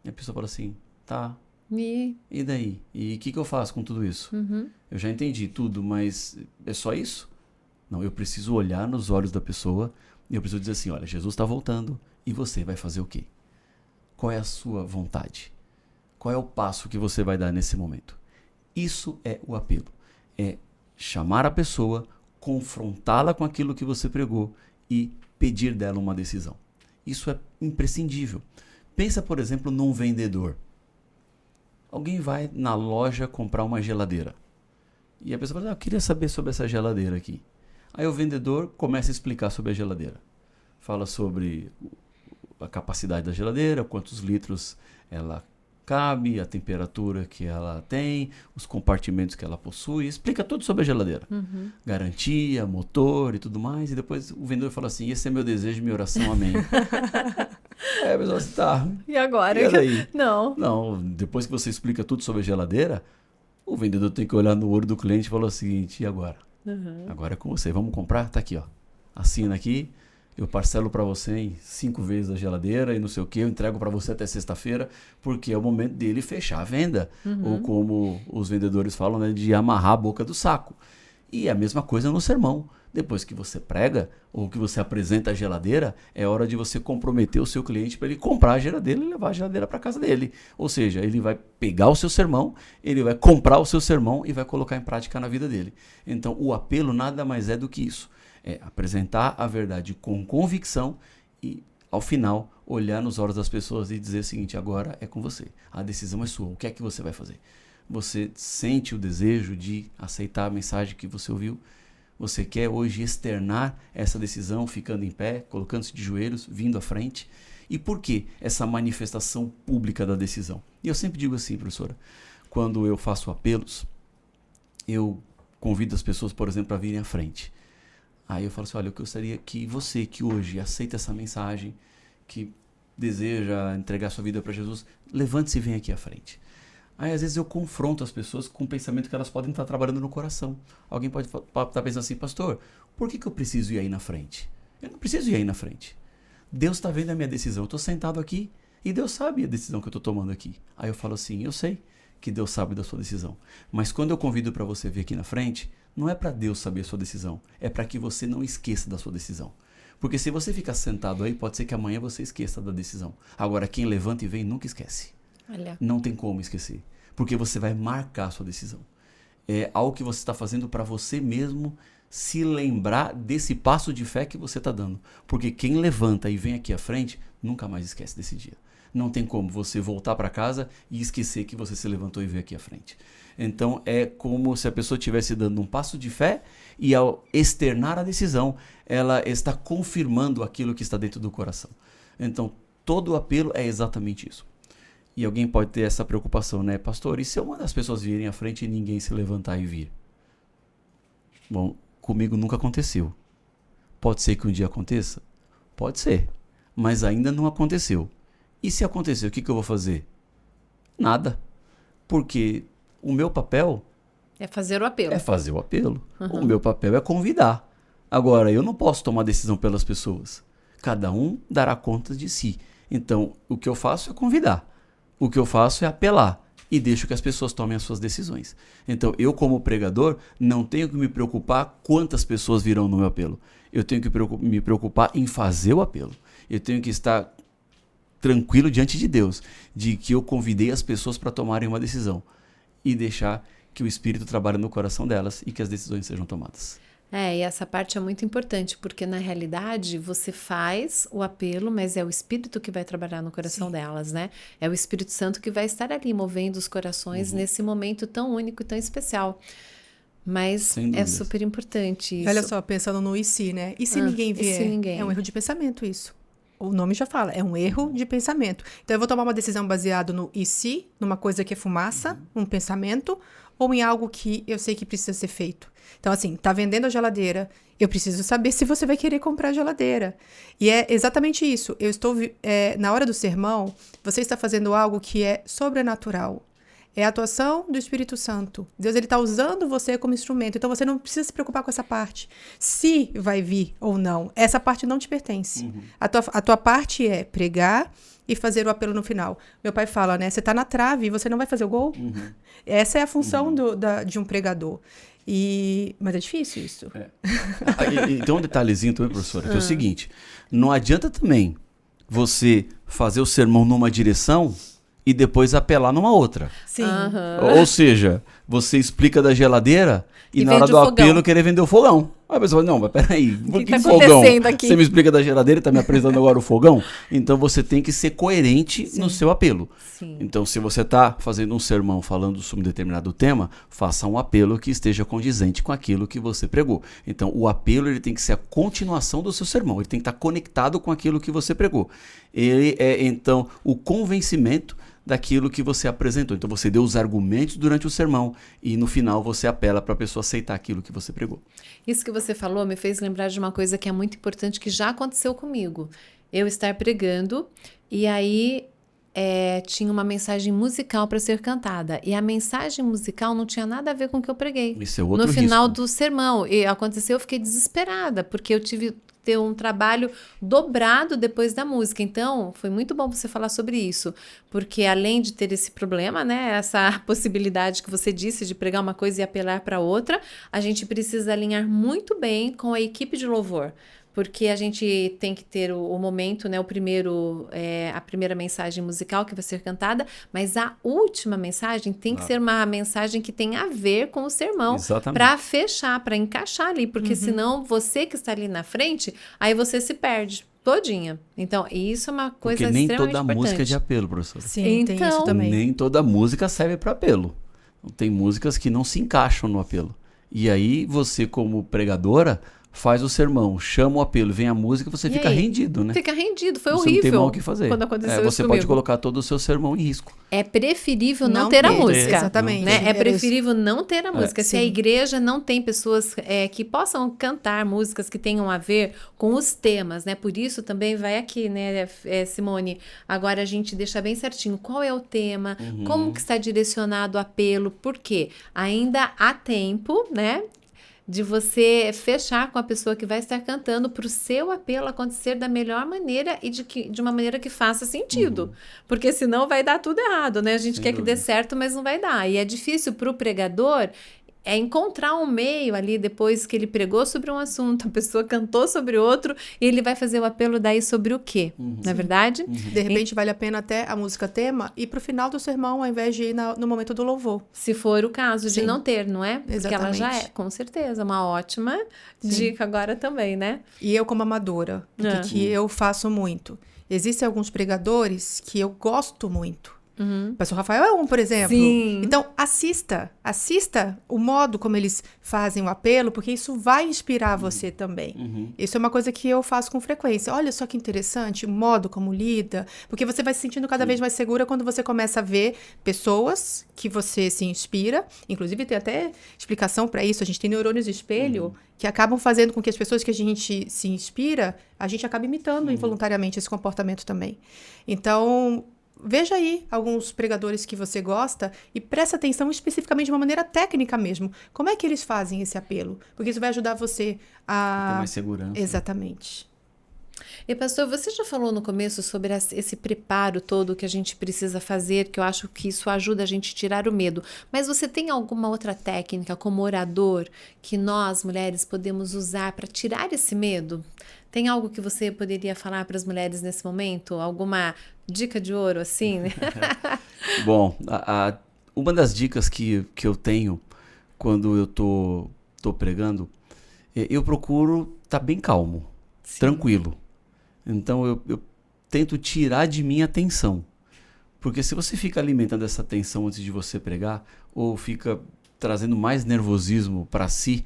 E a pessoa fala assim, tá. E daí? E o que eu faço com tudo isso? Eu já entendi tudo, mas é só isso? Não, eu preciso olhar nos olhos da pessoa e eu preciso dizer assim, olha, Jesus está voltando e você vai fazer o quê? Qual é a sua vontade? Qual é o passo que você vai dar nesse momento? Isso é o apelo. É chamar a pessoa, confrontá-la com aquilo que você pregou e pedir dela uma decisão. Isso é imprescindível. Pensa, por exemplo, num vendedor. Alguém vai na loja comprar uma geladeira. E a pessoa fala, eu queria saber sobre essa geladeira aqui. Aí o vendedor começa a explicar sobre a geladeira. Fala sobre a capacidade da geladeira, quantos litros ela cabe, a temperatura que ela tem, os compartimentos que ela possui, explica tudo sobre a geladeira. Garantia, motor e tudo mais, e depois o vendedor fala assim, esse é meu desejo, minha oração, amém. Aí a pessoa assim, tá. E agora? E daí? Não, depois que você explica tudo sobre a geladeira, o vendedor tem que olhar no olho do cliente e falar o seguinte, e agora? Agora é com você, vamos comprar? Tá aqui, ó. Assina aqui. Eu parcelo para você em 5 vezes a geladeira e não sei o que, eu entrego para você até sexta-feira, porque é o momento dele fechar a venda. Ou como os vendedores falam, né, de amarrar a boca do saco. E é a mesma coisa no sermão. Depois que você prega ou que você apresenta a geladeira, é hora de você comprometer o seu cliente para ele comprar a geladeira e levar a geladeira para casa dele. Ou seja, ele vai pegar o seu sermão, ele vai comprar o seu sermão e vai colocar em prática na vida dele. Então, o apelo nada mais é do que isso. É apresentar a verdade com convicção e, ao final, olhar nos olhos das pessoas e dizer o seguinte, agora é com você, a decisão é sua, o que é que você vai fazer? Você sente o desejo de aceitar a mensagem que você ouviu? Você quer hoje externar essa decisão ficando em pé, colocando-se de joelhos, vindo à frente? E por que essa manifestação pública da decisão? E eu sempre digo assim, professora, quando eu faço apelos, eu convido as pessoas, por exemplo, para virem à frente. Aí eu falo assim, olha, eu gostaria que você que hoje aceita essa mensagem, que deseja entregar sua vida para Jesus, levante-se e venha aqui à frente. Aí às vezes eu confronto as pessoas com o pensamento que elas podem estar trabalhando no coração. Alguém pode estar pensando assim, pastor, por que eu preciso ir aí na frente? Eu não preciso ir aí na frente. Deus está vendo a minha decisão, eu estou sentado aqui e Deus sabe a decisão que eu estou tomando aqui. Aí eu falo assim, eu sei que Deus sabe da sua decisão, mas quando eu convido para você vir aqui na frente, não é para Deus saber a sua decisão, é para que você não esqueça da sua decisão. Porque se você ficar sentado aí, pode ser que amanhã você esqueça da decisão. Agora, quem levanta e vem nunca esquece. Olha. Não tem como esquecer. Porque você vai marcar a sua decisão. É algo que você está fazendo para você mesmo se lembrar desse passo de fé que você está dando. Porque quem levanta e vem aqui à frente, nunca mais esquece desse dia. Não tem como você voltar para casa e esquecer que você se levantou e veio aqui à frente. Então, é como se a pessoa estivesse dando um passo de fé e ao externar a decisão, ela está confirmando aquilo que está dentro do coração. Então, todo o apelo é exatamente isso. E alguém pode ter essa preocupação, né? Pastor, e se uma das pessoas virem à frente e ninguém se levantar e vir? Bom, comigo nunca aconteceu. Pode ser que um dia aconteça? Pode ser. Mas ainda não aconteceu. E se acontecer, o que eu vou fazer? Nada. Porque o meu papel É fazer o apelo. é fazer o apelo. O meu papel é convidar. Agora, eu não posso tomar decisão pelas pessoas. Cada um dará conta de si. Então, o que eu faço é convidar. O que eu faço é apelar e deixo que as pessoas tomem as suas decisões. Então, eu como pregador não tenho que me preocupar quantas pessoas virão no meu apelo. Eu tenho que me preocupar em fazer o apelo. Eu tenho que estar tranquilo diante de Deus, de que eu convidei as pessoas para tomarem uma decisão e deixar que o Espírito trabalhe no coração delas e que as decisões sejam tomadas. E essa parte é muito importante, porque na realidade você faz o apelo, mas é o Espírito que vai trabalhar no coração delas, né? É o Espírito Santo que vai estar ali movendo os corações nesse momento tão único e tão especial. Mas é super importante isso. Olha só, pensando no e se, né? E se ninguém vier? E se ninguém? É um erro de pensamento isso. O nome já fala, é um erro de pensamento. Então eu vou tomar uma decisão baseada no e se, numa coisa que é fumaça, um pensamento, ou em algo que eu sei que precisa ser feito. Então, assim, tá vendendo a geladeira, eu preciso saber se você vai querer comprar a geladeira. E é exatamente isso. Eu estou, na hora do sermão, você está fazendo algo que é sobrenatural. É a atuação do Espírito Santo. Deus, ele está usando você como instrumento. Então, você não precisa se preocupar com essa parte. Se vai vir ou não, essa parte não te pertence. A tua parte é pregar e fazer o apelo no final. Meu pai fala, né? Você está na trave e você não vai fazer o gol? Essa é a função de um pregador. Mas é difícil isso. E tem um detalhezinho também, professora, que é o seguinte. Não adianta também você fazer o sermão numa direção e depois apelar numa outra. Sim. Ou seja, você explica da geladeira e na hora do apelo querer vender o fogão. Aí a pessoa fala, não, mas peraí, por que fogão? Aqui? Você me explica da geladeira e tá me apresentando agora o fogão? Então você tem que ser coerente no seu apelo. Sim. Então se você tá fazendo um sermão falando sobre um determinado tema, faça um apelo que esteja condizente com aquilo que você pregou. Então o apelo ele tem que ser a continuação do seu sermão, ele tem que estar conectado com aquilo que você pregou. Ele é então o convencimento daquilo que você apresentou. Então você deu os argumentos durante o sermão e no final você apela para a pessoa aceitar aquilo que você pregou. Isso que você falou me fez lembrar de uma coisa que é muito importante que já aconteceu comigo. Eu estar pregando e aí tinha uma mensagem musical para ser cantada. E a mensagem musical não tinha nada a ver com o que eu preguei. Isso é outro No final risco. do sermão. E aconteceu, eu fiquei desesperada, porque eu tive que ter um trabalho dobrado depois da música. Então, foi muito bom você falar sobre isso. Porque além de ter esse problema, né, essa possibilidade que você disse de pregar uma coisa e apelar para outra, a gente precisa alinhar muito bem com a equipe de louvor. Porque a gente tem que ter o momento, né? A primeira mensagem musical que vai ser cantada, mas a última mensagem tem que ser uma mensagem que tem a ver com o sermão. Para fechar, para encaixar ali. Porque senão você que está ali na frente, aí você se perde todinha. Então, isso é uma coisa extremamente importante. Porque nem toda música é de apelo, professor. Sim, então, tem isso também. Nem toda música serve para apelo. Tem músicas que não se encaixam no apelo. E aí, você como pregadora faz o sermão, chama o apelo, vem a música, você fica rendido, né? Fica rendido, foi você horrível. Não tem mal o que fazer. Quando aconteceu isso você comigo. pode colocar todo o seu sermão em risco. É preferível não ter a música. Exatamente. Né? É preferível não ter a música. Se sim. a igreja não tem pessoas que possam cantar músicas que tenham a ver com os temas, né? Por isso também vai aqui, né, Simone? Agora a gente deixa bem certinho qual é o tema, como que está direcionado o apelo, por quê? Ainda há tempo, né? De você fechar com a pessoa que vai estar cantando para o seu apelo acontecer da melhor maneira e de uma maneira que faça sentido. Porque senão vai dar tudo errado, né? A gente quer que dê certo, mas não vai dar. E é difícil para o pregador é encontrar um meio ali, depois que ele pregou sobre um assunto, a pessoa cantou sobre outro, e ele vai fazer o apelo daí sobre o quê? Não é verdade? De repente, vale a pena até a música tema ir pro final do sermão, ao invés de ir no momento do louvor. Se for o caso de Sim. não ter, não é? Porque ela já é, Exatamente. com certeza, uma ótima dica agora também, né? E eu, como amadora, o que eu faço muito? Existem alguns pregadores que eu gosto muito. O pastor Rafael é um, por exemplo. Sim. Então, assista o modo como eles fazem o apelo, porque isso vai inspirar você também. Isso é uma coisa que eu faço com frequência. Olha só que interessante, o modo como lida, porque você vai se sentindo cada vez mais segura quando você começa a ver pessoas que você se inspira. Inclusive, tem até explicação para isso. A gente tem neurônios de espelho que acabam fazendo com que as pessoas que a gente se inspira, a gente acaba imitando involuntariamente esse comportamento também. Então, veja aí alguns pregadores que você gosta e presta atenção especificamente de uma maneira técnica mesmo. Como é que eles fazem esse apelo? Porque isso vai ajudar você a... Ter mais segurança. Exatamente. E pastor, você já falou no começo sobre esse preparo todo que a gente precisa fazer, que eu acho que isso ajuda a gente a tirar o medo. Mas você tem alguma outra técnica como orador que nós, mulheres, podemos usar para tirar esse medo? Tem algo que você poderia falar para as mulheres nesse momento? Alguma dica de ouro, assim? Bom, uma das dicas que eu tenho quando eu tô pregando, eu procuro estar bem calmo, tranquilo. Então, eu tento tirar de mim a tensão. Porque se você fica alimentando essa tensão antes de você pregar, ou fica trazendo mais nervosismo para si,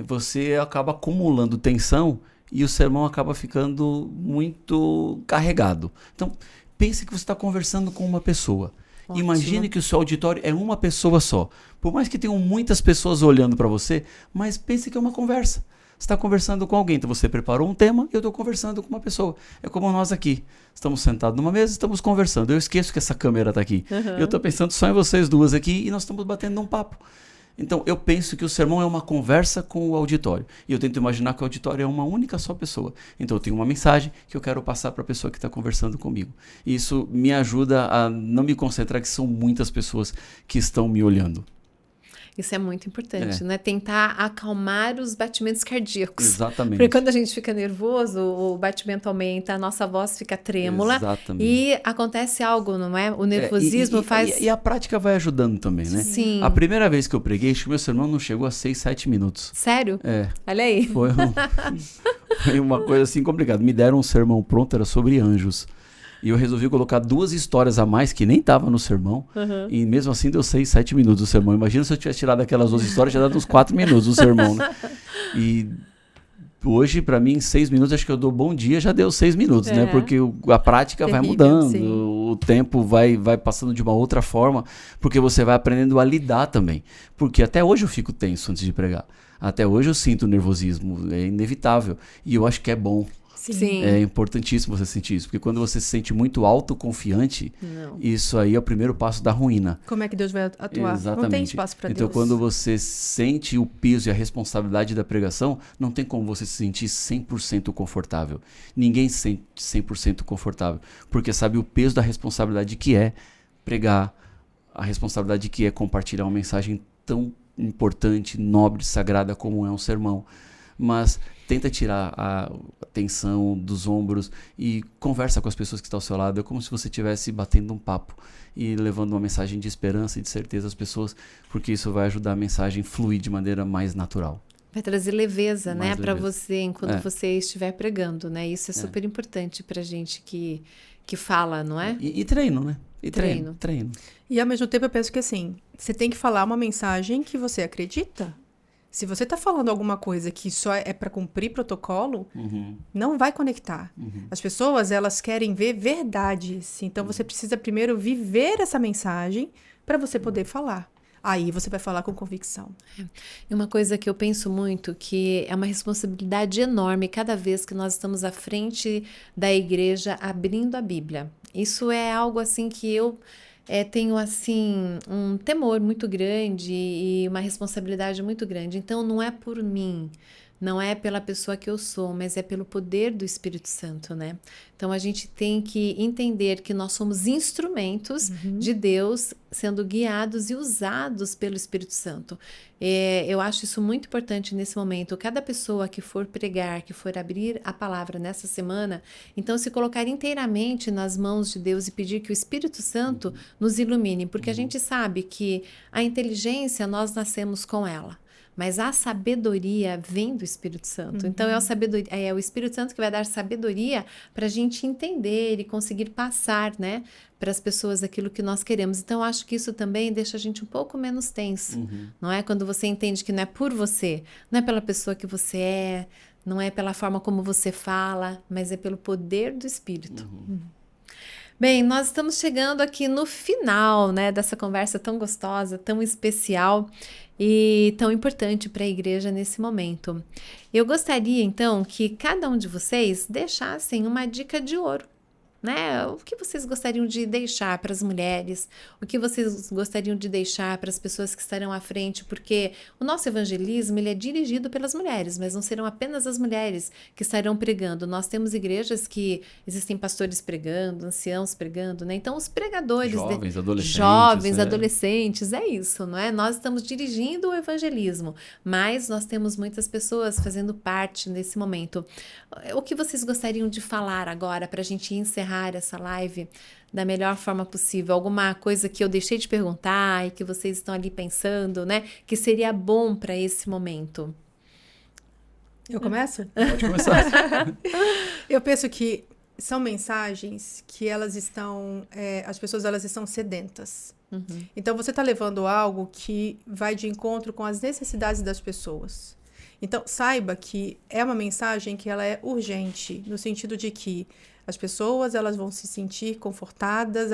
você acaba acumulando tensão e o sermão acaba ficando muito carregado. Então, pense que você está conversando com uma pessoa. Ótimo. Imagine que o seu auditório é uma pessoa só. Por mais que tenham muitas pessoas olhando para você, mas pense que é uma conversa. Você está conversando com alguém, então você preparou um tema e eu estou conversando com uma pessoa. É como nós aqui. Estamos sentados numa mesa e estamos conversando. Eu esqueço que essa câmera está aqui. Eu estou pensando só em vocês duas aqui e nós estamos batendo um papo. Então, eu penso que o sermão é uma conversa com o auditório. E eu tento imaginar que o auditório é uma única só pessoa. Então, eu tenho uma mensagem que eu quero passar para a pessoa que está conversando comigo. E isso me ajuda a não me concentrar que são muitas pessoas que estão me olhando. Isso é muito importante, né? Tentar acalmar os batimentos cardíacos. Exatamente. Porque quando a gente fica nervoso, o batimento aumenta, a nossa voz fica trêmula. Exatamente. E acontece algo, não é? O nervosismo faz... E a prática vai ajudando também, né? Sim. A primeira vez que eu preguei, acho que meu sermão não chegou a 6, 7 minutos. Sério? É. Olha aí. Foi uma coisa assim complicada. Me deram um sermão pronto, era sobre anjos. E eu resolvi colocar 2 histórias a mais que nem estavam no sermão. E mesmo assim deu 6, 7 minutos o sermão. Imagina se eu tivesse tirado aquelas 2 histórias, tinha dado uns 4 minutos o sermão, né? E hoje, para mim, 6 minutos, acho que eu dou bom dia, já deu 6 minutos, né? Porque a prática vai mudando, sim. o tempo vai passando de uma outra forma, porque você vai aprendendo a lidar também. Porque até hoje eu fico tenso antes de pregar. Até hoje eu sinto nervosismo, é inevitável. E eu acho que é bom. Sim. É importantíssimo você sentir isso, porque quando você se sente muito autoconfiante, isso aí é o primeiro passo da ruína. Como é que Deus vai atuar? Exatamente. Não tem espaço para Deus. Então, quando você sente o peso e a responsabilidade da pregação, não tem como você se sentir 100% confortável. Ninguém se sente 100% confortável, porque sabe o peso da responsabilidade que é pregar, a responsabilidade que é compartilhar uma mensagem tão importante, nobre, sagrada como é um sermão. Mas tenta tirar a tensão dos ombros e conversa com as pessoas que estão ao seu lado. É como se você estivesse batendo um papo e levando uma mensagem de esperança e de certeza às pessoas, porque isso vai ajudar a mensagem a fluir de maneira mais natural. Vai trazer leveza, né, para leveza. você enquanto você estiver pregando, né? Isso é super importante pra gente que fala, não é? E treino, né? E treino. E ao mesmo tempo eu penso que assim, você tem que falar uma mensagem que você acredita. Se você está falando alguma coisa que só é para cumprir protocolo, não vai conectar. As pessoas, elas querem ver verdades. Então, você precisa primeiro viver essa mensagem para você poder falar. Aí você vai falar com convicção. E uma coisa que eu penso muito, que é uma responsabilidade enorme cada vez que nós estamos à frente da igreja abrindo a Bíblia. Isso é algo assim que eu... tenho assim um temor muito grande e uma responsabilidade muito grande. Então não é por mim, não é pela pessoa que eu sou, mas é pelo poder do Espírito Santo, né? Então a gente tem que entender que nós somos instrumentos de Deus sendo guiados e usados pelo Espírito Santo. Eu acho isso muito importante nesse momento. Cada pessoa que for pregar, que for abrir a palavra nessa semana, então se colocar inteiramente nas mãos de Deus e pedir que o Espírito Santo nos ilumine, porque a gente sabe que a inteligência nós nascemos com ela. Mas a sabedoria vem do Espírito Santo. Então é o Espírito Santo que vai dar sabedoria para a gente entender e conseguir passar, né, para as pessoas aquilo que nós queremos. Então eu acho que isso também deixa a gente um pouco menos tenso, não é? Quando você entende que não é por você, não é pela pessoa que você é, não é pela forma como você fala, mas é pelo poder do Espírito. Bem, nós estamos chegando aqui no final, né, dessa conversa tão gostosa, tão especial e tão importante para a igreja nesse momento. Eu gostaria, então, que cada um de vocês deixassem uma dica de ouro, né? O que vocês gostariam de deixar para as mulheres? O que vocês gostariam de deixar para as pessoas que estarão à frente? Porque o nosso evangelismo ele é dirigido pelas mulheres, mas não serão apenas as mulheres que estarão pregando. Nós temos igrejas que existem pastores pregando, anciãos pregando, né? Então os pregadores... Jovens, adolescentes, é isso, não é? Nós estamos dirigindo o evangelismo, mas nós temos muitas pessoas fazendo parte nesse momento. O que vocês gostariam de falar agora para a gente encerrar essa live da melhor forma possível? Alguma coisa que eu deixei de perguntar e que vocês estão ali pensando, né? Que seria bom para esse momento? Eu começo? Pode começar. Eu penso que são mensagens que elas estão... as pessoas elas estão sedentas. Então, você está levando algo que vai de encontro com as necessidades das pessoas. Então, saiba que é uma mensagem que ela é urgente, no sentido de que as pessoas elas vão se sentir confortadas,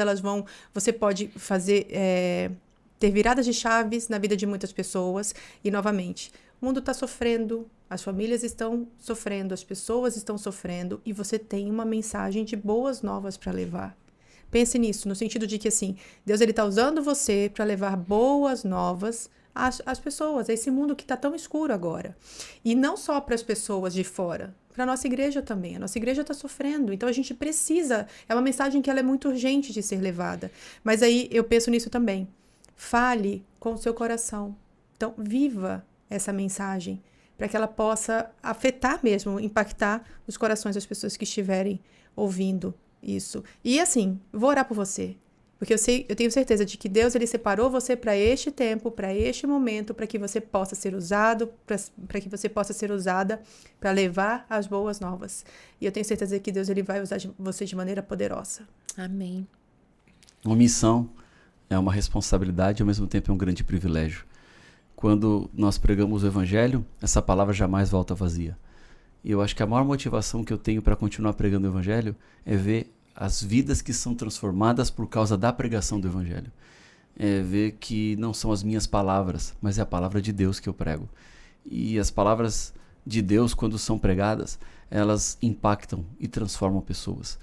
você pode fazer, ter viradas de chaves na vida de muitas pessoas. E, novamente, o mundo está sofrendo, as famílias estão sofrendo, as pessoas estão sofrendo, e você tem uma mensagem de boas novas para levar. Pense nisso, no sentido de que, assim, Deus está usando você para levar boas novas às pessoas, a esse mundo que está tão escuro agora. E não só para as pessoas de fora, para a nossa igreja também. A nossa igreja está sofrendo, então a gente precisa... É uma mensagem que ela é muito urgente de ser levada. Mas aí eu penso nisso também. Fale com o seu coração. Então, viva essa mensagem para que ela possa afetar mesmo, impactar os corações das pessoas que estiverem ouvindo isso. E assim, vou orar por você. Porque eu tenho certeza de que Deus ele separou você para este tempo, para este momento, para que você possa ser usado, para que você possa ser usada para levar as boas novas. E eu tenho certeza de que Deus ele vai usar você de maneira poderosa. Amém. Uma missão é uma responsabilidade e ao mesmo tempo é um grande privilégio. Quando nós pregamos o evangelho, essa palavra jamais volta vazia. E eu acho que a maior motivação que eu tenho para continuar pregando o evangelho é ver as vidas que são transformadas por causa da pregação do evangelho. É ver que não são as minhas palavras, mas é a palavra de Deus que eu prego. E as palavras de Deus, quando são pregadas, elas impactam e transformam pessoas.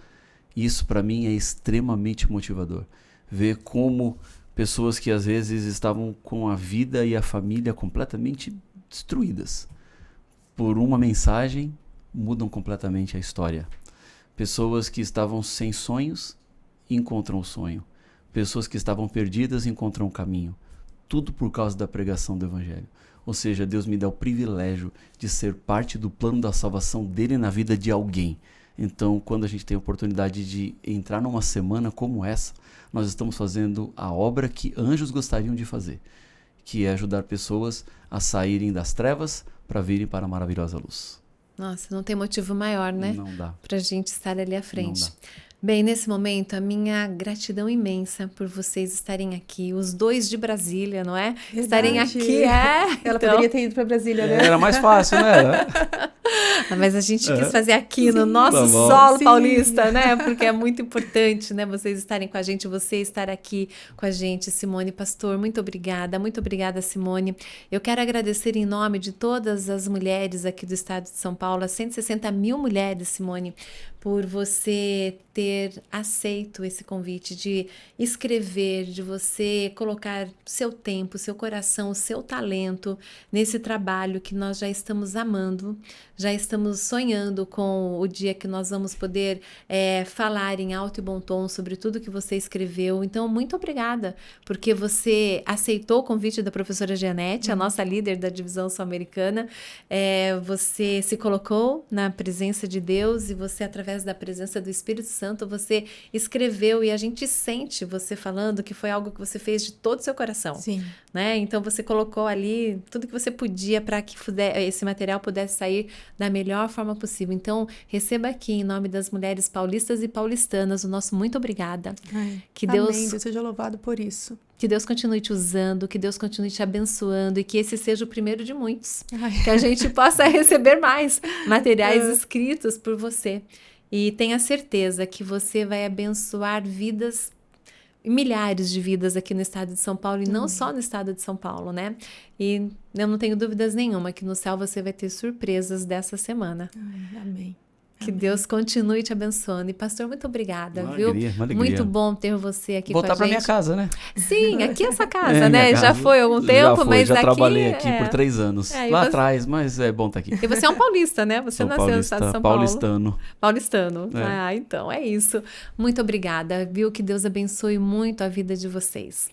Isso, para mim, é extremamente motivador. Ver como pessoas que, às vezes, estavam com a vida e a família completamente destruídas, por uma mensagem, mudam completamente a história. Pessoas que estavam sem sonhos, encontram o sonho. Pessoas que estavam perdidas, encontram o caminho. Tudo por causa da pregação do evangelho. Ou seja, Deus me dá o privilégio de ser parte do plano da salvação dele na vida de alguém. Então, quando a gente tem a oportunidade de entrar numa semana como essa, nós estamos fazendo a obra que anjos gostariam de fazer, que é ajudar pessoas a saírem das trevas para virem para a maravilhosa luz. Nossa, não tem motivo maior, né? Não dá. Pra gente estar ali à frente. Bem, nesse momento, a minha gratidão imensa por vocês estarem aqui, os dois de Brasília, não é? Verdade. Estarem aqui, Ela então... poderia ter ido para Brasília, né? Era mais fácil, né? Mas a gente quis fazer aqui no nosso tá bom. solo Sim. paulista, né? Porque é muito importante, né? Vocês estarem com a gente, você estar aqui com a gente, Simone. Pastor, muito obrigada, Simone. Eu quero agradecer em nome de todas as mulheres aqui do estado de São Paulo, as 160 mil mulheres, Simone, por você ter aceito esse convite de escrever, de você colocar seu tempo, seu coração, o seu talento nesse trabalho que nós já estamos amando, já estamos sonhando com o dia que nós vamos poder falar em alto e bom tom sobre tudo que você escreveu. Então, muito obrigada, porque você aceitou o convite da professora Jeanette, a nossa líder da divisão sul-americana. Você se colocou na presença de Deus e você, através da presença do Espírito Santo, você escreveu e a gente sente você falando que foi algo que você fez de todo o seu coração. Sim. Né? Então você colocou ali tudo que você podia para que esse material pudesse sair da melhor forma possível. Então receba aqui, em nome das mulheres paulistas e paulistanas, o nosso muito obrigada. Que Amém. Deus Deus seja louvado por isso. Que Deus continue te usando, que Deus continue te abençoando e que esse seja o primeiro de muitos. Que a gente possa receber mais materiais escritos por você. E tenha certeza que você vai abençoar vidas, milhares de vidas aqui no estado de São Paulo e não só no estado de São Paulo, né? E eu não tenho dúvidas nenhuma que no céu você vai ter surpresas dessa semana. Amém. Que Deus continue te abençoando. E, pastor, muito obrigada, Uma viu? alegria, uma alegria. Muito bom ter você aqui Voltar com a pra gente. minha casa, né? Sim, aqui é essa casa, É, né? minha Já casa. foi há algum Já tempo, foi, mas já aqui... trabalhei aqui por 3 anos. e Lá você- atrás, mas é bom estar aqui. E você é um paulista, né? Você Sou nasceu no estado de São Paulo. Paulistano. É. Ah, então, é isso. Muito obrigada, viu? Que Deus abençoe muito a vida de vocês.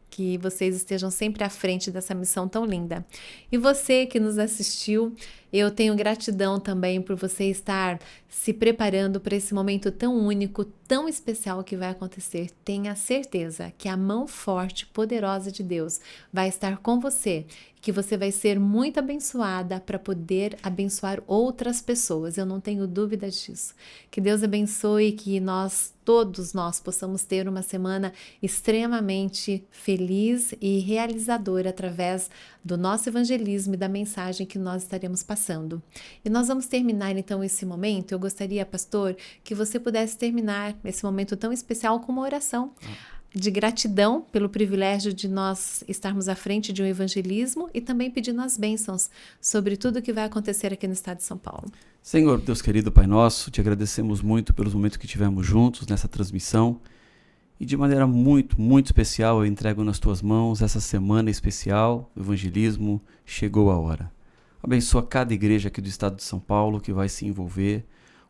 Que vocês estejam sempre à frente dessa missão tão linda. E você que nos assistiu, eu tenho gratidão também por você estar se preparando para esse momento tão único, tão especial que vai acontecer. Tenha certeza que a mão forte, poderosa de Deus vai estar com você, que você vai ser muito abençoada para poder abençoar outras pessoas. Eu não tenho dúvida disso. Que Deus abençoe, que todos nós possamos ter uma semana extremamente feliz e realizadora através do nosso evangelismo e da mensagem que nós estaremos passando. E nós vamos terminar então esse momento. Eu gostaria, pastor, que você pudesse terminar esse momento tão especial com uma oração de gratidão pelo privilégio de nós estarmos à frente de um evangelismo e também pedindo as bênçãos sobre tudo que vai acontecer aqui no estado de São Paulo. Senhor, Deus querido, Pai nosso, te agradecemos muito pelos momentos que tivemos juntos nessa transmissão e de maneira muito, muito especial eu entrego nas tuas mãos essa semana especial, o evangelismo chegou a hora. Abençoa cada igreja aqui do estado de São Paulo que vai se envolver,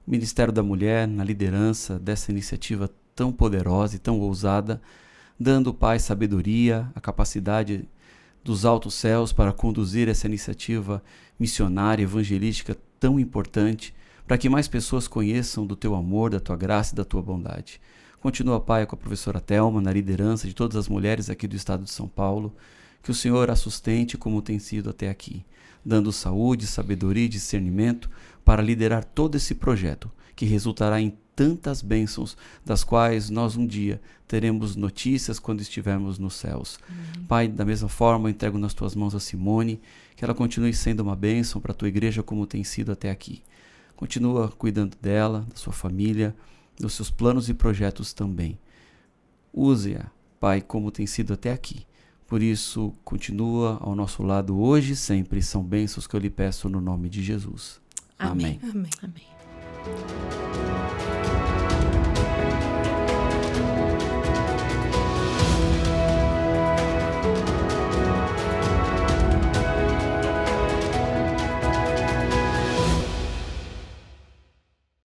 o Ministério da Mulher na liderança dessa iniciativa tão poderosa e tão ousada, dando, Pai, sabedoria, a capacidade dos altos céus para conduzir essa iniciativa missionária, evangelística tão importante, para que mais pessoas conheçam do teu amor, da tua graça e da tua bondade. Continua, Pai, com a professora Thelma, na liderança de todas as mulheres aqui do estado de São Paulo, que o Senhor a sustente como tem sido até aqui, dando saúde, sabedoria e discernimento para liderar todo esse projeto, que resultará em tantas bênçãos, das quais nós um dia teremos notícias quando estivermos nos céus. Pai, da mesma forma, eu entrego nas tuas mãos a Simone, que ela continue sendo uma bênção para a tua igreja como tem sido até aqui. Continua cuidando dela, da sua família, dos seus planos e projetos também. Use-a, Pai, como tem sido até aqui. Por isso, continua ao nosso lado hoje e sempre. São bênçãos que eu lhe peço no nome de Jesus. Amém. Amém. Amém.